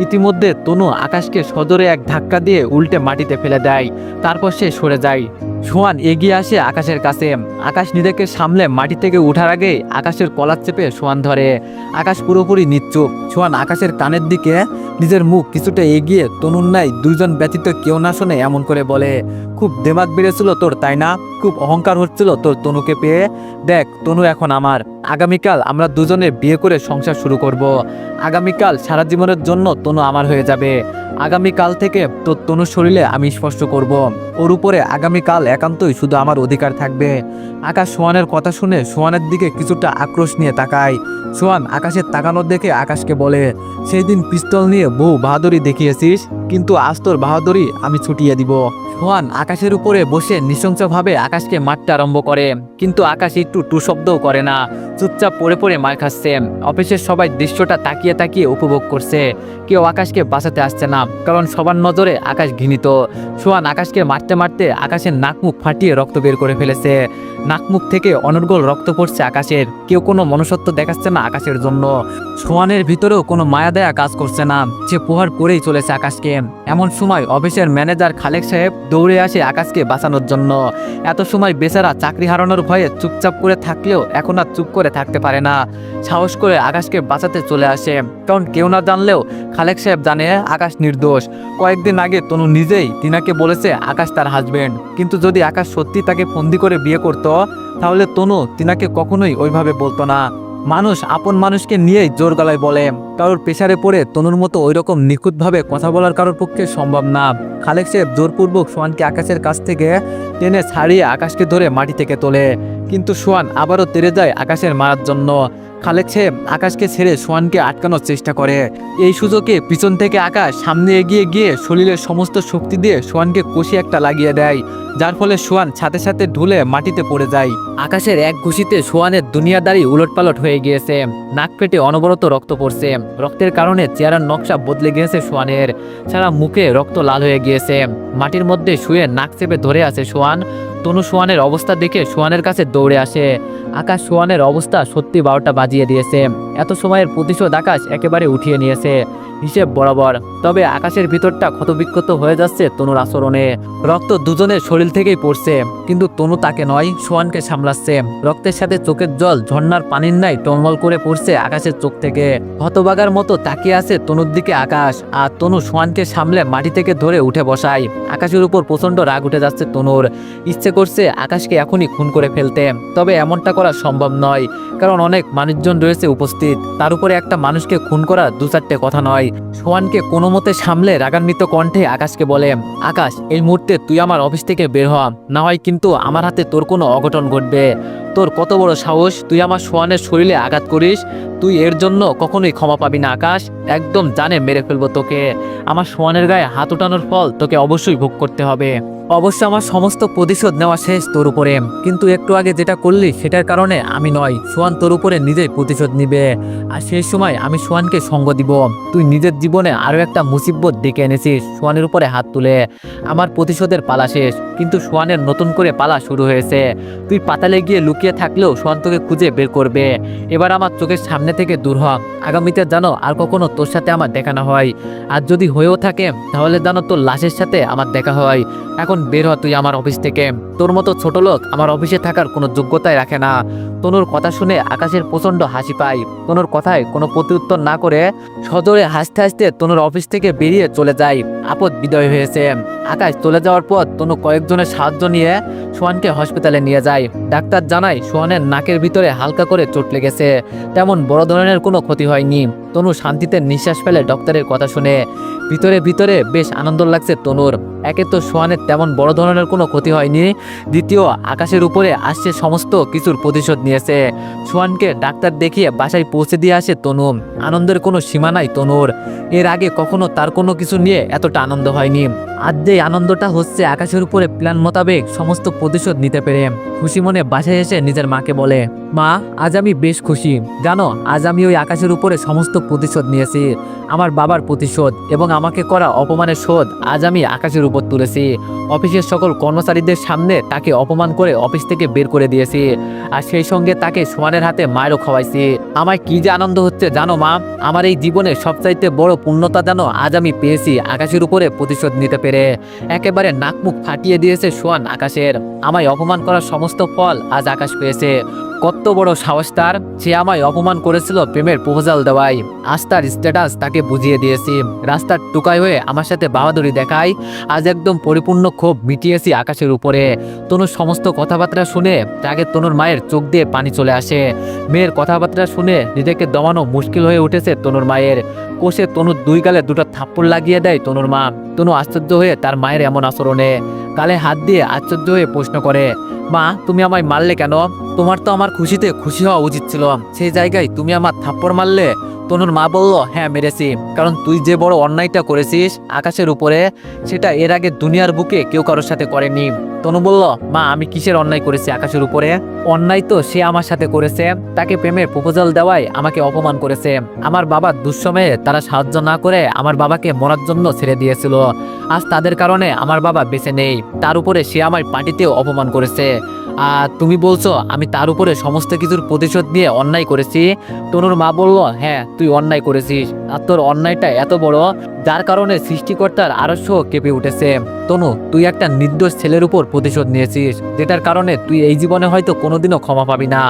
ইতিমধ্যে তনু আকাশকে সজোরে এক ধাক্কা দিয়ে উল্টে মাটিতে ফেলে দেয়, তারপর সে সরে যায়। সোহান এগিয়ে আসে আকাশের কাছে। আকাশ নিজেকে সামলে মাটি থেকে উঠার আগে আকাশের কলার চেপে সোহান ধরে। আকাশ পুরোপুরি নিশ্চুপ। সোহান আকাশের কানের দিকে নিজের মুখ কিছুটা এগিয়ে তনুর নাই দুইজন ব্যতীত কেউ না শোনে এমন করে বলে, খুব দেমাগ বেড়েছিল তোর তাই না? খুব অহংকার হচ্ছিল তোর তনুকে পেয়ে? দেখ তনু এখন আমার। আগামীকাল আমরা দুজনে বিয়ে করে সংসার শুরু করব। আগামীকাল সারা জীবনের জন্য তনু আমার হয়ে যাবে। আগামীকাল থেকে তোর তনুর শরীরে আমি স্পর্শ করব। ওর উপরে আগামীকাল একান্তই শুধু আমার অধিকার থাকবে। আকাশ সোহানের কথা শুনে সোহানের দিকে কিছুটা আক্রোশ নিয়ে তাকায়। সোহান আকাশের তাকানোর দেখে আকাশকে বলে, সেই দিন পিস্তল নিয়ে বহু বাহাদুরি দেখিয়েছিস, কিন্তু আজ তোর বাহাদুরি আমি ছুটিয়ে দিব। সোহান আকাশের উপরে বসে নৃশংসভাবে আকাশকে মারতে আরম্ভ করে, কিন্তু আকাশ একটু টু শব্দও করে না, চুপচাপ পড়ে পড়ে মার খাচ্ছে। অফিসের সবাই দৃশ্যটা তাকিয়ে তাকিয়ে উপভোগ করছে। কেউ আকাশকে বাঁচাতে আসছে না, কারণ সবার নজরে আকাশ ঘৃণিত। সোহান আকাশকে মারতে মারতে আকাশের নাক মুখ ফাটিয়ে রক্ত বের করে ফেলেছে। নাক মুখ থেকে অনর্গল রক্ত পড়ছে আকাশের। কেউ কোনো মনুষ্যত্ব দেখাচ্ছে না আকাশের জন্য। সোহানের ভিতরেও কোনো মায়া দয়া কাজ করছে না, সে প্রহার করেই চলেছে আকাশকে। এমন সময় অফিসের ম্যানেজার খালেক সাহেব দৌড়ে আসে আকাশকে বাঁচানোর জন্য। এত সময় বেচারা চাকরি হারানোর ভয়ে চুপচাপ করে থাকলেও এখন আর চুপ করে থাকতে পারে না। সাহস করে আকাশকে বাঁচাতে চলে আসে, কারণ কেউ না জানলেও খালেক সাহেব জানে আকাশ নির্দোষ। কয়েকদিন আগে তনু নিজেই টিনাকে বলেছে আকাশ তার হাজবেন্ড, কিন্তু যদি আকাশ সত্যি তাকে ফন্দি করে বিয়ে করত তাহলে তনু টিনাকে কখনোই ওইভাবে বলতো না। মানুষ আপন মানুষকে নিয়েই জোর গলায় বলে, কারোর প্রেসারে পড়ে তনুর মতো ওইরকম নিখুঁতভাবে কথা বলার কারোর পক্ষে সম্ভব না। খালেক সাহেব জোরপূর্বক সোহানকে আকাশের কাছ থেকে টেনে ছাড়িয়ে আকাশকে ধরে মাটি থেকে তোলে, কিন্তু সোহান আবারও তেড়ে যায় আকাশের মারার জন্য। খালেক সাহেব আকাশকে ছেড়ে সোহানকে আটকানোর চেষ্টা করে। এই সুযোগে পিছন থেকে আকাশ সামনে এগিয়ে গিয়ে শরীরের সমস্ত শক্তি দিয়ে সোহানকে কষি একটা লাগিয়ে দেয়, যার ফলে সোহান সাথে সাথে ঢুলে মাটিতে পড়ে যায়। আকাশের এক ঘুষিতে সোহানের দুনিয়াদারি উলটপালট হয়ে গিয়েছে। নাক ফেটে অনবরত রক্ত পড়ছে। রক্তের কারণে চেহারার নকশা বদলে গিয়েছে সোহানের। সারা মুখে রক্ত লাল হয়ে গিয়েছে। মাটির মধ্যে শুয়ে নাক চেপে ধরে আছে সোহান। তনু সোহানের অবস্থা দেখে সোহানের কাছে দৌড়ে আসে। আকাশ সোহানের অবস্থা সত্যি 12টা বাজিয়ে দিয়েছে। এত সময়ের প্রতিশোধ আকাশ একেবারে উঠিয়ে নিয়েছে হিসেব বরাবর। তবে আকাশের ভিতরটা ক্ষতবিক্ষত হয়ে যাচ্ছে তনুর আচরণে। রক্ত দুজনের শরীর থেকেই পড়ছে, কিন্তু তনু তাকে নয়, সোহানকে সামলাচ্ছে। রক্তের সাথে চোখের জল ঝর্ণার পানির ন্যায় টলমল করে পড়ছে আকাশের চোখ থেকে। হতবাগার মতো তাকিয়ে আছে তনুর দিকে আকাশ, আর তনু সোহানকে সামলে মাটি থেকে ধরে উঠে বসায়। আকাশের উপর প্রচণ্ড রাগ উঠে যাচ্ছে তনুর। ইচ্ছে করছে আকাশকে এখনই খুন করে ফেলতে, তবে এমনটা করা সম্ভব নয়, কারণ অনেক মানুষজন রয়েছে উপস্থিত। তার উপরে একটা মানুষকে খুন করা 2-4টে কথা নয়। সোহানকে কোনো মতে সামলে রাগান্বিত কণ্ঠে আকাশকে বলে, আকাশ, এই মুহূর্তে তুই আমার অফিস থেকে বের হ, না হয় কিন্তু আমার হাতে তোর কোনো অঘটন ঘটবে। তোর কত বড় সাহস, তুই আমার সোহানের শরীরে আঘাত করিস? তুই এর জন্য কখনোই ক্ষমা পাবি না আকাশ। একদম জানে মেরে ফেলবো তোকে। আমার সোহানের গায়ে হাত উঠানোর ফল তোকে অবশ্যই ভোগ করতে হবে। অবশ্য আমার সমস্ত প্রতিশোধ নেওয়া শেষ তোর উপরে, কিন্তু একটু আগে যেটা করলি সেটার কারণে আমি নয়, সোহান তোর উপরে নিজেই প্রতিশোধ নিবে। আর সেই সময় আমি সোহানকে সঙ্গ দিব। তুই নিজের জীবনে আরও একটা মুসিবত ডেকে এনেছিস সোহানের উপরে হাত তুলে। আমার প্রতিশোধের পালা শেষ, কিন্তু সোহানের নতুন করে পালা শুরু হয়েছে। তুই পাতালে গিয়ে লুকিয়ে থাকলেও সোহান তোকে খুঁজে বের করবে। এবার আমার চোখের সামনে থেকে দূর হ। আগামীতে জানো আর কখনো তোর সাথে আমার দেখা না হয়, আর যদি হয়েও থাকে তাহলে জানো তোর লাশের সাথে আমার দেখা হয়। এখন বের হ তুই আমার অফিস থেকে। তোর মতো ছোট লোক আমার অফিসে থাকার কোনো যোগ্যতাই রাখে না। তনুর কথা শুনে আকাশের প্রচণ্ড হাসি পায়। তনুর কথায় কোনো প্রত্যুত্তর না করে সজোরে হাসতে হাসতে তনুর অফিস থেকে বেরিয়ে চলে যায়। আপদ বিদায় হয়েছে। আকাশ চলে যাওয়ার পর তনু কয়েকজনের সাহায্য নিয়ে সোহানকে হসপিটালে নিয়ে যায়। ডাক্তার জানায় সোহানের নাকের ভিতরে হালকা করে চোট লেগেছে, তেমন বড় ধরনের কোনো ক্ষতি হয়নি। তনু শান্তিতে নিঃশ্বাস ফেলে ডক্টরের কথা শুনে। ভিতরে ভিতরে বেশ আনন্দ লাগছে তনুর। একে তো সোহানের তেমন বড় ধরনের কোনো ক্ষতি হয়নি, দ্বিতীয় আকাশের উপরে আসছে সমস্ত কিছুর প্রতিশোধ নিয়েছে। সোহানকে ডাক্তার দেখিয়ে বাসায় পৌঁছে দিয়ে আসে তনু। আনন্দের কোনো সীমা নাই তনুর। এর আগে কখনো তার কোনো কিছু নিয়ে এতটা আনন্দ হয়নি। আজ যে আনন্দটা হচ্ছে আকাশের উপরে প্ল্যান মোতাবেক সমস্ত প্রতিশোধ নিতে পেরে। খুশি মনে বাসায় এসে নিজের মাকে বলে, মা, আজ আমি বেশ খুশি। জানো, আজ আমি ওই আকাশের উপরে সমস্ত প্রতিশোধ নিয়েছি। আমার বাবার প্রতিশোধ এবং আমাকে করা অপমানের শোধ আজ আমি আকাশের উপর তুলেছি। অফিসের সকল কর্মচারীদের সামনে তাকে অপমান করে অফিস থেকে বের করে দিয়েছি, আর সেই সঙ্গে তাকে সোহানের হাতে মায়েরও খাওয়াইছি। আমায় কি যে আনন্দ হচ্ছে জানো মা। আমার এই জীবনের সবচাইতে বড় পূর্ণতা জানো আজ আমি পেয়েছি আকাশের উপরে প্রতিশোধ নিতে পেরে। একেবারে নাক মুখ ফাটিয়ে দিয়েছে সোহান আকাশের। আমায় অপমান করার সমস্ত ফল আজ আকাশ পেয়েছে। কত বড় সাহস তার! সে আমায় অপমান করেছিল প্রেমের প্রপোজাল দেওয়ায়। আজ তার স্ট্যাটাস তাকে বুঝিয়ে দিয়েছি। রাস্তার টুকাই হয়ে আমার সাথে বাহাদুরি দেখায়। আজ একদম পরিপূর্ণ ক্ষোভ মিটিয়েছি আকাশের উপরে। তনুর সমস্ত কথাবার্তা শুনে তাকে তনুর মায়ের চোখ দিয়ে পানি চলে আসে। মেয়ের কথাবার্তা শুনে নিজেকে দমানো মুশকিল হয়ে উঠেছে তনুর মায়ের। কোষে তনুর 2 গালে 2টা থাপ্পড় লাগিয়ে দেয় তনুর মা। তনু আশ্চর্য হয়ে তার মায়ের এমন আচরণে গালে হাত দিয়ে আশ্চর্য হয়ে প্রশ্ন করে, মা, তুমি আমায় মারলে কেন? তোমার তো আমার খুশিতে খুশি হওয়া উচিত ছিল, সেই জায়গায় তুমি আমার থাপ্পড় মারলে। তনুর মা বলল, হ্যাঁ মেরেছি, কারণ তুই যে বড় অন্যায়টা করেছিস আকাশের উপরে, সেটা এর আগে দুনিয়ার বুকে কেউ কারোর সাথে করেনি। তনু বলল, মা, আমি কিসের অন্যায় করেছি আকাশের উপরে? অন্যায় তো সে আমার সাথে করেছে। তাকে প্রেমের প্রপোজাল দেওয়ায় আমাকে অপমান করেছে। আমার বাবার দুঃসময়ে তারা সাহায্য না করে আমার বাবাকে মরার জন্য ছেড়ে দিয়েছিল। আজ তাদের কারণে আমার বাবা বেঁচে নেই। তার উপরে সে আমার পার্টিতেও অপমান করেছে। আর তুমি বলছো আমি তার উপরে সমস্ত কিছুর প্রতিশোধ নিয়ে অন্যায় করেছি? তনুর মা বলল, হ্যাঁ, তুই অন্যায় করেছিস। আর তোর অন্যায়টা এত বড় যার কারণে সৃষ্টিকর্তার আরশও কেঁপে উঠেছে। তনু, তুই একটা নির্দোষ ছেলের উপর প্রতিশোধ নিয়েছিস, যেটার কারণে তুই এই জীবনে হয়তো কোনোদিনও ক্ষমা পাবি না।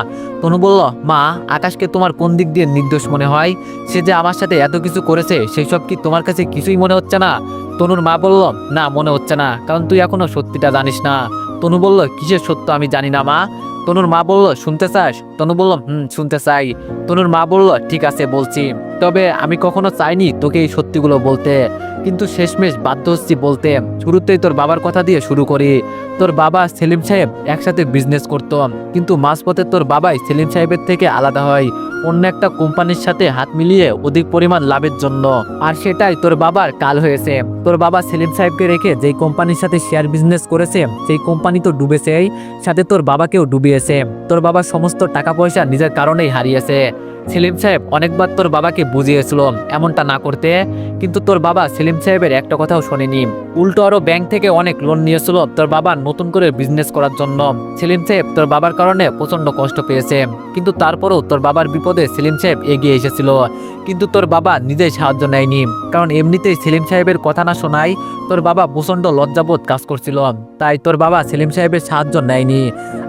তনু বলল, মা, আকাশকে তোমার কোন দিক দিয়ে নির্দোষ মনে হয়? সে যে আমার সাথে এত কিছু করেছে সেই সব কি তোমার কাছে কিছুই মনে হচ্ছে না? তনুর মা বলল, না, মনে হচ্ছে না, কারণ তুই এখনো সত্যিটা জানিস না। তনু বলল, কিসের সত্য আমি জানি না মা? তনুর মা বলল, শুনতে চাস? তনু বলল, শুনতে চাই। তনুর মা বলল, ঠিক আছে বলছি, তবে আমি কখনো চাইনি তোকে এই সত্যিগুলো বলতে, কিন্তু শেষমেশ বাধ্য হচ্ছি বলতে। শুরুতেই তোর বাবার কথা দিয়ে শুরু করি। তোর বাবা সেলিম সাহেব একসাথে বিজনেস করতো, কিন্তু মাঝপথে তোর বাবাই সেলিম সাহেবের থেকে আলাদা হয় অন্য একটা কোম্পানির সাথে হাত মিলিয়ে অধিক পরিমাণ লাভের জন্য। আর সেটাই তোর বাবার কাল হয়েছে। তোর বাবা সেলিম সাহেবকে রেখে যেই কোম্পানির সাথে শেয়ার বিজনেস করেছে সেই কোম্পানি তো ডুবেছেই, সাথে তোর বাবাকেও ডুবিয়েছে। তোর বাবার সমস্ত টাকা পয়সা নিজের কারণেই হারিয়েছে। সেলিম সাহেব অনেকবার তোর বাবাকে বুঝিয়েছিল এমনটা না করতে, কিন্তু তোর বাবা সেলিম সাহেবের একটা কথাও শোনেনি। উল্টো আরো ব্যাংক থেকে অনেক লোন নিয়েছিল তোর বাবা নতুন করে বিজনেস করার জন্য। সেলিম সাহেব তোর বাবার কারণে প্রচন্ড কষ্ট পেয়েছে, কিন্তু তারপরেও তোর বাবার বিপদে সেলিম সাহেব এগিয়ে এসেছিল, কিন্তু তোর বাবা নিজেই সাহায্য নেয়নি। কারণ এমনিতেই সেলিম সাহেবের কথা না শোনায় তোর বাবা প্রচন্ড লজ্জাবোধ কাজ করছিল, তাই তোর বাবা সেলিম সাহেবের সাহায্য নেয়নি।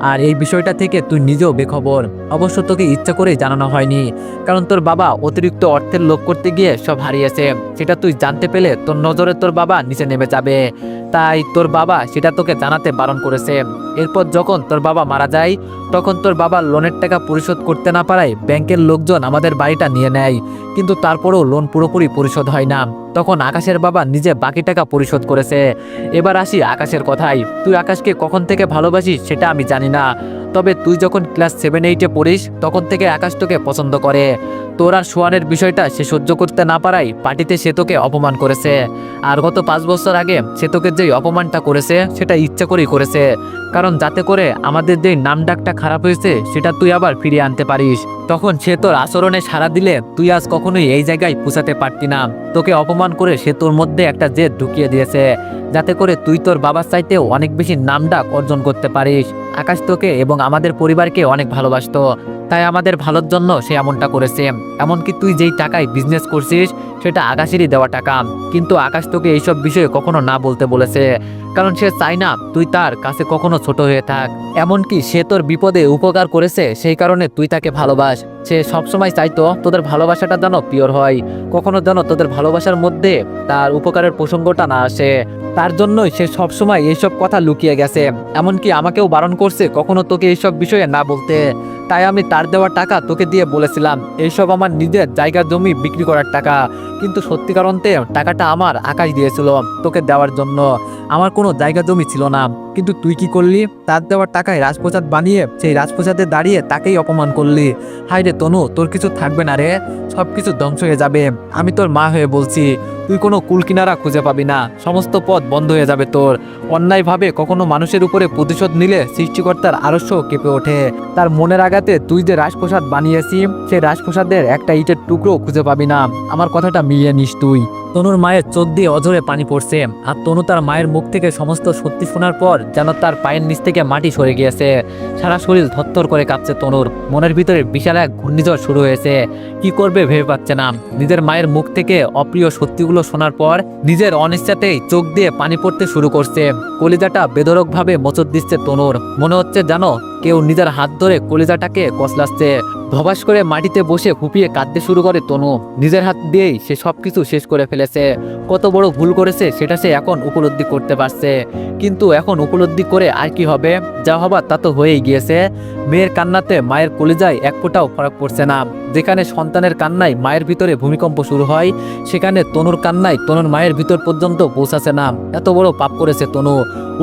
আর এই বিষয়টা থেকে তুই নিজেও বেখবর। অবশ্য তোকে ইচ্ছা করেই জানানো হয়নি, কারণ তোর বাবা অতিরিক্ত অর্থের লোভ করতে গিয়ে সব হারিয়েছে। সেটা তুই জানতে পেলে তোর নজরে তোর বাবা নিচে নেমে যাবে, তাই তোর বাবা সেটা তোকে জানাতে বারণ করেছে। এরপর যখন তোর বাবা মারা যায় তখন তোর বাবা লোনের টাকা পরিশোধ করতে না পারায় ব্যাংকের লোকজন আমাদের বাড়িটা নিয়ে নেয়, কিন্তু তারপরেও লোন পুরোপুরি পরিশোধ হয় না। তখন আকাশের বাবা নিজে বাকি টাকা পরিশোধ করেছে। এবার আসি আকাশের কথায়। তুই আকাশকে কখন থেকে ভালোবাসিস সেটা আমি জানি না, তবে তুই যখন ক্লাস 7-8-এ পড়িস তখন থেকে আকাশ তোকে পছন্দ করে। তোর আর সোয়ানের বিষয়টা সে সহ্য করতে না পারায় পার্টিতে সে তোকে অপমান করেছে। আর গত 5 বছর আগে সে তোকে যেই অপমানটা করেছে সেটা ইচ্ছা করেই করেছে, কারণ যাতে করে আমাদের যেই নাম ডাকটা খারাপ হয়েছে সেটা তুই আবার ফিরিয়ে আনতে পারিস। তখন সে তোর আচরণে সাড়া দিলে তুই আজ কখনোই এই জায়গায় পৌঁছাতে পারতি না। তোকে অপমান করে সে তোর মধ্যে একটা জেদ ঢুকিয়ে দিয়েছে, যাতে করে তুই তোর বাবার চাইতেও অনেক বেশি নামডাক অর্জন করতে পারিস। আকাশ তোকে এবং আমাদের পরিবারকে অনেক ভালোবাসতো, তাই আমাদের ভালোর জন্য সে এমনটা করেছে। এমনকি তুই যেই টাকায় বিজনেস করছিস সেটা আকাশেরই দেওয়া টাকা, কিন্তু আকাশ তোকে এইসব বিষয়ে কখনো না বলতে বলেছে, কারণ সে চায় না তুই তার কাছে কখনো ছোট হয়ে থাক। এমনকি সে তোর বিপদে উপকার করেছে, সেই কারণে তুই তাকে ভালোবাস। সে সবসময় চাইতো তোদের ভালোবাসাটা যেন পিওর হয়, কখনো যেন তোদের ভালোবাসার মধ্যে তার উপকারের প্রসঙ্গটা না আসে। তার জন্যই সে সবসময় এইসব কথা লুকিয়ে গেছে, এমনকি আমাকেও বারণ করছে কখনো তোকে এইসব বিষয়ে না বলতে। তাই আমি তার দেওয়া টাকা তোকে দিয়ে বলেছিলাম এইসব আমার নিজের জায়গা জমি বিক্রি করার টাকা, কিন্তু সত্যিকার অন্তে টাকাটা আমার আকাশ দিয়েছিল তোকে দেওয়ার জন্য। আমার কোনো জায়গা জমি ছিল না, কিন্তু তুই কি করলি? তার দেওয়ার টাকায় রাজপ্রসাদ বানিয়ে সেই রাজপ্রসাদে দাঁড়িয়ে তাকেই অপমান করলি। হায় রে তনু, তোর কিছু থাকবে না রে, সব কিছু ধ্বংস হয়ে যাবে। আমি তোর মা হয়ে বলছি, তুই কোনো কুল কিনারা খুঁজে পাবি না, সমস্ত পথ বন্ধ হয়ে যাবে তোর। অন্যায়ভাবে কখনো মানুষের উপরে প্রতিশোধ নিলে সৃষ্টিকর্তার আরস্য কেঁপে ওঠে। তার মনের আঘাতে তুই যে রাজপ্রসাদ বানিয়েছি সেই রাজপ্রসাদের একটা ইটের টুকরো খুঁজে পাবি না। আমার কথাটা মিলিয়ে নিস তুই। তনুর মায়ের চোখ দিয়ে অঝরে পানি পড়ছে, আর তনু তার মায়ের মুখ থেকে সমস্ত সত্যি শোনার পর যেন তার পায়ের নিচ থেকে মাটি সরে গিয়েছে। সারা শরীর থরথর করে কাঁপছে তনুর, মনের ভিতরে বিশাল এক ঘূর্ণিঝড় শুরু হয়েছে। কি করবে ভেবে পাচ্ছে না। নিজের মায়ের মুখ থেকে অপ্রিয় সত্যিগুলো শোনার পর নিজের অনিচ্ছাতেই চোখ দিয়ে পানি পড়তে শুরু করছে। কলিজাটা বেধড়কভাবে মোচড় দিচ্ছে তনুর, মনে হচ্ছে জানো কেউ নিজের হাত ধরে কলিজাটাকে কসলাচ্ছে। ধবাস করে মাটিতে বসে ফুপিয়ে কাঁদতে শুরু করে তনু। নিজের হাত দিয়েই সে সবকিছু শেষ করে ফেলেছে। কত বড় ভুল করেছে সেটা সে এখন উপলব্ধি করতে পারছে, কিন্তু এখন উপলব্ধি করে আর কি হবে? যা হবার তা তো হয়েই গিয়েছে। মেয়ের কান্নাতে মায়ের কলিজায় এক ফোঁটাও ফারাক পড়ছে না। যেখানে সন্তানের কান্নায় মায়ের ভিতরে ভূমিকম্প শুরু হয়, সেখানে তনুর কান্নায় তনুর মায়ের ভিতর পর্যন্ত পৌঁছাছে না। এত বড় পাপ করেছে তনু।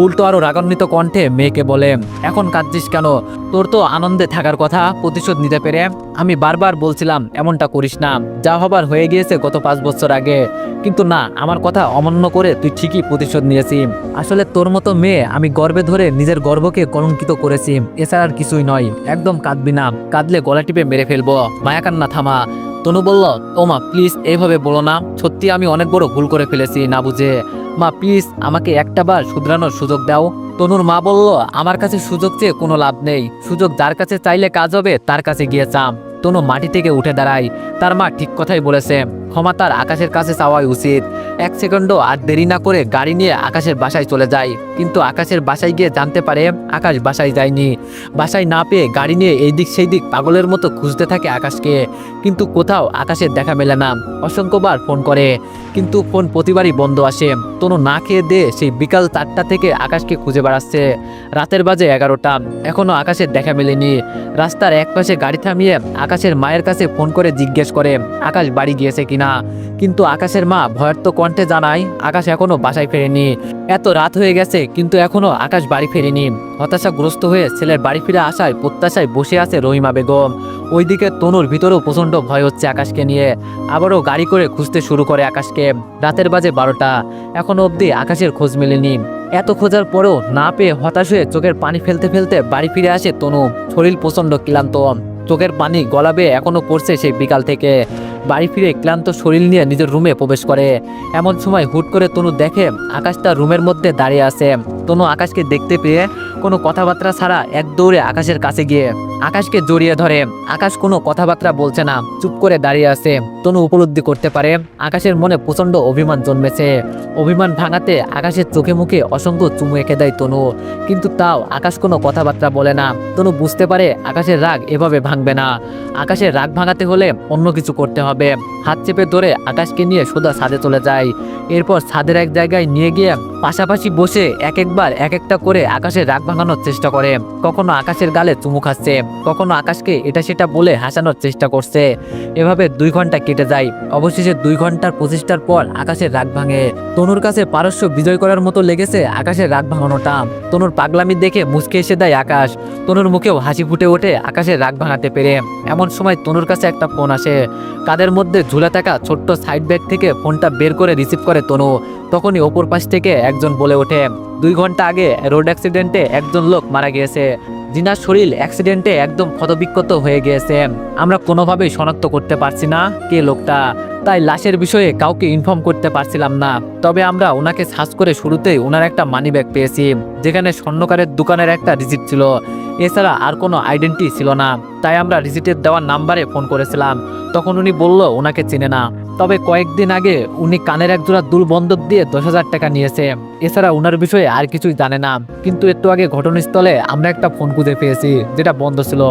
উল্টো আরো রাগান্বিত কণ্ঠে মেয়েকে বলে, এখন কাঁদছিস কেন? তোর তো আনন্দে থাকার কথা প্রতিশোধ নিতে পেরে। আমি বারবার বলছিলাম এমনটা করিস না, যা হবার হয়ে গিয়েছে গত 5 বছর আগে, কিন্তু না, আমার কথা অমান্য করে তুই ঠিকই প্রতিশোধ নিয়েছি। আসলে তোর মতো মেয়ে আমি গর্বে ধরে নিজের গর্বকে কলঙ্কিত করেছি, এছাড়া আর কিছুই নয়। একদম কাঁদবি না, কাঁদলে গলা টিপে মেরে ফেলবো। মায়া কান্না থামা। তনু বলল, ও মা প্লিজ এইভাবে বলো না, সত্যি আমি অনেক বড় ভুল করে ফেলেছি না বুঝে। মা প্লিজ আমাকে একটাবার শুধরানোর সুযোগ দাও। তনুর মা বলল, আমার কাছে সুযোগ চেয়ে কোনো লাভ নেই, সুযোগ যার কাছে চাইলে কাজ হবে তার কাছে গিয়ে চাম। তনু মাটি থেকে উঠে দাঁড়ায়। তার মা ঠিক কথাই বলেছে, ক্ষমা তার আকাশের কাছে চাওয়াই উচিত। এক সেকেন্ডও আর দেরি না করে গাড়ি নিয়ে আকাশের বাসায় চলে যায়। কিন্তু আকাশের বাসায় গিয়ে জানতে পারে আকাশ বাসায় যায়নি। বাসায় না পেয়ে গাড়ি নিয়ে এই দিক সেই দিক পাগলের মতো খুঁজতে থাকে আকাশকে, কিন্তু কোথাও আকাশের দেখা মেলে না। অসংখ্যবার ফোন করে, কিন্তু ফোন প্রতিবারই বন্ধ আসে। তনু না খেয়ে দিয়ে সেই বিকাল 4টা থেকে আকাশকে খুঁজে বেড়াচ্ছে। রাতের বাজে 11টা, এখনো আকাশের দেখা মেলেনি। রাস্তার একপাশে গাড়ি থামিয়ে আকাশের মায়ের কাছে ফোন করে জিজ্ঞেস করে আকাশ বাড়ি গিয়েছে কিনা, কিন্তু আকাশের মা ভয়ার্ত কণ্ঠে জানায় আকাশ এখনো বাসায় ফেরেনি। এত রাত হয়ে গেছে কিন্তু এখনো আকাশ বাড়ি ফেরেনি। হতাশাগ্রস্ত হয়ে ছেলের বাড়ি ফিরে আসার প্রত্যাশায় বসে আছে রহিমা বেগম। ওইদিকে তনুর ভিতরেও প্রচণ্ড ভয় হচ্ছে আকাশকে নিয়ে। আবারও গাড়ি করে খুঁজতে শুরু করে আকাশকে। রাতের বাজে 12টা, এখনো অবধি আকাশের খোঁজ মেলেনি। এত খোঁজার পরেও না পেয়ে হতাশ হয়ে চোখের পানি ফেলতে ফেলতে বাড়ি ফিরে আসে তনু। শরীর প্রচণ্ড ক্লান্ত, চোখের পানি গলাবে এখনো পড়ছে সেই বিকাল থেকে। বাড়ি ফিরে ক্লান্ত শরীর নিয়ে নিজের রুমে প্রবেশ করে। এমন সময় হুট করে তনু দেখে আকাশ তার রুমের মধ্যে দাঁড়িয়ে আছে। তনু আকাশকে দেখতে পেয়ে কোনো কথাবার্তা ছাড়া এক দৌড়ে আকাশের কাছে গিয়ে আকাশকে জড়িয়ে ধরে। আকাশ কোনো কথাবার্তা বলছে না, চুপ করে দাঁড়িয়ে আছে। তনু উপলব্ধি করতে পারে আকাশের মনে প্রচণ্ড অভিমান জন্মেছে। অভিমান ভাঙাতে আকাশের চোখে মুখে অসংখ্য চুমু এঁকে দেয় তনু, কিন্তু তাও আকাশ কোনো কথাবার্তা বলে না। তনু বুঝতে পারে আকাশের রাগ এভাবে ভাঙবে না। আকাশের রাগ ভাঙাতে হলে অন্য কিছু করতে হবে। হাত চেপে ধরে আকাশকে নিয়ে সোজা ছাদে চলে যায়। এরপর ছাদের এক জায়গায় নিয়ে গিয়ে পাশাপাশি বসে এক একবার এক একটা করে আকাশের রাগ ভাঙানোর চেষ্টা করে। কখনো আকাশের গালে চুমু খাচ্ছে, কখনো আকাশকে এটা সেটা বলে হাসানোর চেষ্টা করছে। এভাবে 2 ঘন্টা কেটে যায়। অবশেষে 2 ঘন্টার প্রচেষ্টার পর আকাশের রাগ ভাঙে। তনুর কাছে পারস্য বিজয় করার মতো লেগেছে আকাশের রাগ ভাঙানোটা। তনুর পাগলামি দেখে মুচকে এসে দেয় আকাশ। তনুর মুখেও হাসি ফুটে ওঠে আকাশের রাগ ভাঙাতে পেরে। এমন সময় তনুর কাছে একটা ফোন আসে। কাদের মধ্যে ঝুলে থাকা ছোট্ট সাইড ব্যাগ থেকে ফোনটা বের করে রিসিভ করে তনু। তখনই অপর পাশ থেকে একজন বলে ওঠে 2 ঘন্টা আগে রোড অ্যাক্সিডেন্টে একজন লোক মারা গিয়েছে। জিনার শরীর অ্যাক্সিডেন্টে একদম ক্ষতবিক্ষত হয়ে গিয়েছে। আমরা কোনোভাবেই শনাক্ত করতে পারছি না কে লোকটা, তাই লাশের বিষয়ে কাউকে ইনফর্ম করতে পারছিলাম না। তবে আমরা ওনাকে সার্চ করে শুরুতেই ওনার একটা মানি ব্যাগ পেয়েছি, যেখানে স্বর্ণকারের দোকানের একটা রিসিপ্ট ছিল। এছাড়া আর কোনো আইডেন্টি ছিল না। তাই আমরা রিসিপ্টের দেওয়ার নাম্বারে ফোন করেছিলাম। তখন উনি বলল ওনাকে চিনে না, তবে কয়েকদিন আগে উনি কানের একজোড়া দুল বন্ধক দিয়ে 10,000 টাকা নিয়েছে। এছাড়া ওনার বিষয়ে আর কিছুই জানে না। কিন্তু একটু আগে ঘটনাস্থলে আমরা একটা ফোন খুঁজে পেয়েছি যেটা বন্ধ ছিল।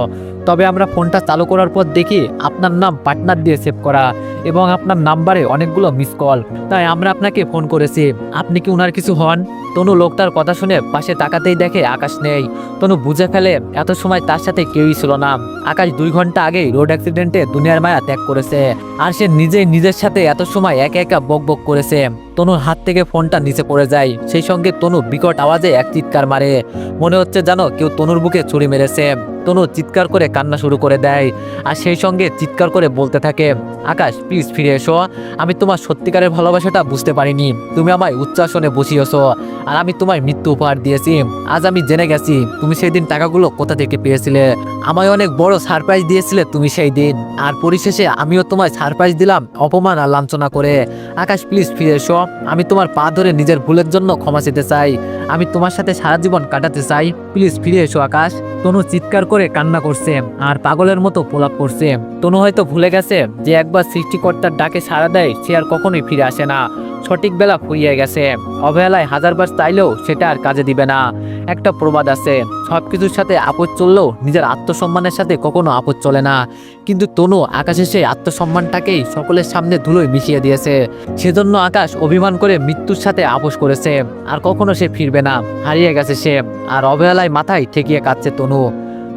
তবে আমরা ফোনটা চালু করার পর দেখি আপনার নাম পার্টনার দিয়ে সেভ করা এবং আপনার নাম্বারে অনেকগুলো মিস কল। তাই আমরা আপনাকে ফোন করেছি। আপনি কি ওনার কিছু হন? তনু লোকটার কথা শুনে পাশে তাকাতেই দেখে আকাশ নেই। তনু বুঝে ফেলে এত সময় তার সাথে কেউই ছিল না। আকাশ 2 ঘন্টা আগেই রোড অ্যাক্সিডেন্টে দুনিয়ার মায়া ত্যাগ করেছে। আর সে নিজেই নিজের সাথে এত সময় একা একা বক বক করেছে। তনুর হাত থেকে ফোনটা নিচে পড়ে যায়। সেই সঙ্গে তনু বিকট আওয়াজে এক চিৎকার মারে। মনে হচ্ছে যেন কেউ তনুর বুকে ছুরি মেরেছে। তনু চিৎকার করে কান্না শুরু করে দেয়, আর সেই সঙ্গে চিৎকার করে বলতে থাকে আকাশ প্লিজ ফিরে এসো। আমি তোমার সত্যিকারের ভালোবাসাটা বুঝতে পারিনি। তুমি আমায় উচ্চাসনে বসিয়েছো আর আমি তোমায় মৃত্যু উপহার দিয়েছি। আজ আমি জেনে গেছি তুমি সেই দিন টাকাগুলো কোথা থেকে পেয়েছিলে। আমায় অনেক বড় সারপ্রাইজ দিয়েছিলে তুমি সেই দিন, আর পরিশেষে আমিও তোমায় সারপ্রাইজ দিলাম অপমান আর লাঞ্ছনা করে। আকাশ প্লিজ ফিরে এসো। আমি তোমার পা ধরে নিজের ভুলের জন্য ক্ষমা চেতে চাই। আমি তোমার সাথে সারা জীবন কাটাতে চাই। প্লিজ ফিরে এসো আকাশ। তনু চিৎকার করে কান্না করছে আর পাগলের মতো প্রলাপ করছে। তনু হয়তো ভুলে গেছে যে একবার সৃষ্টিকর্তার ডাকে সাড়া দেয় সে আর কখনোই ফিরে আসে না। সঠিক বেলা ফুরিয়ে গেছে। অবহেলায় হাজারবার চাইলেও সেটা আর কাজে দিবে না। একটা প্রবাদ আছে, সবকিছুর সাথে আপদ চললেও নিজের আত্মসম্মানের সাথে কখনো আপদ চলে না। কিন্তু তনু আকাশের সেই আত্মসম্মানটাকেই সকলের সামনে ধুলোয় মিশিয়ে দিয়েছে। সেজন্য আকাশ অভিমান করে মৃত্যুর সাথে আপোষ করেছে। আর কখনো সে ফিরবে না। হারিয়ে গেছে সে, আর অবহেলায় মাথায় ঠেকিয়ে কাঁদছে তনু।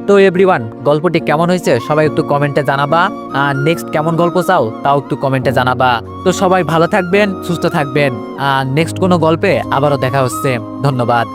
তো এভরিওয়ান, গল্পটি কেমন হয়েছে সবাই একটু কমেন্টে জানাবা। আর নেক্সট কেমন গল্প চাও তাও একটু কমেন্টে জানাবা। তো সবাই ভালো থাকবেন, সুস্থ থাকবেন। আর নেক্সট কোনো গল্পে আবারও দেখা হচ্ছে। ধন্যবাদ।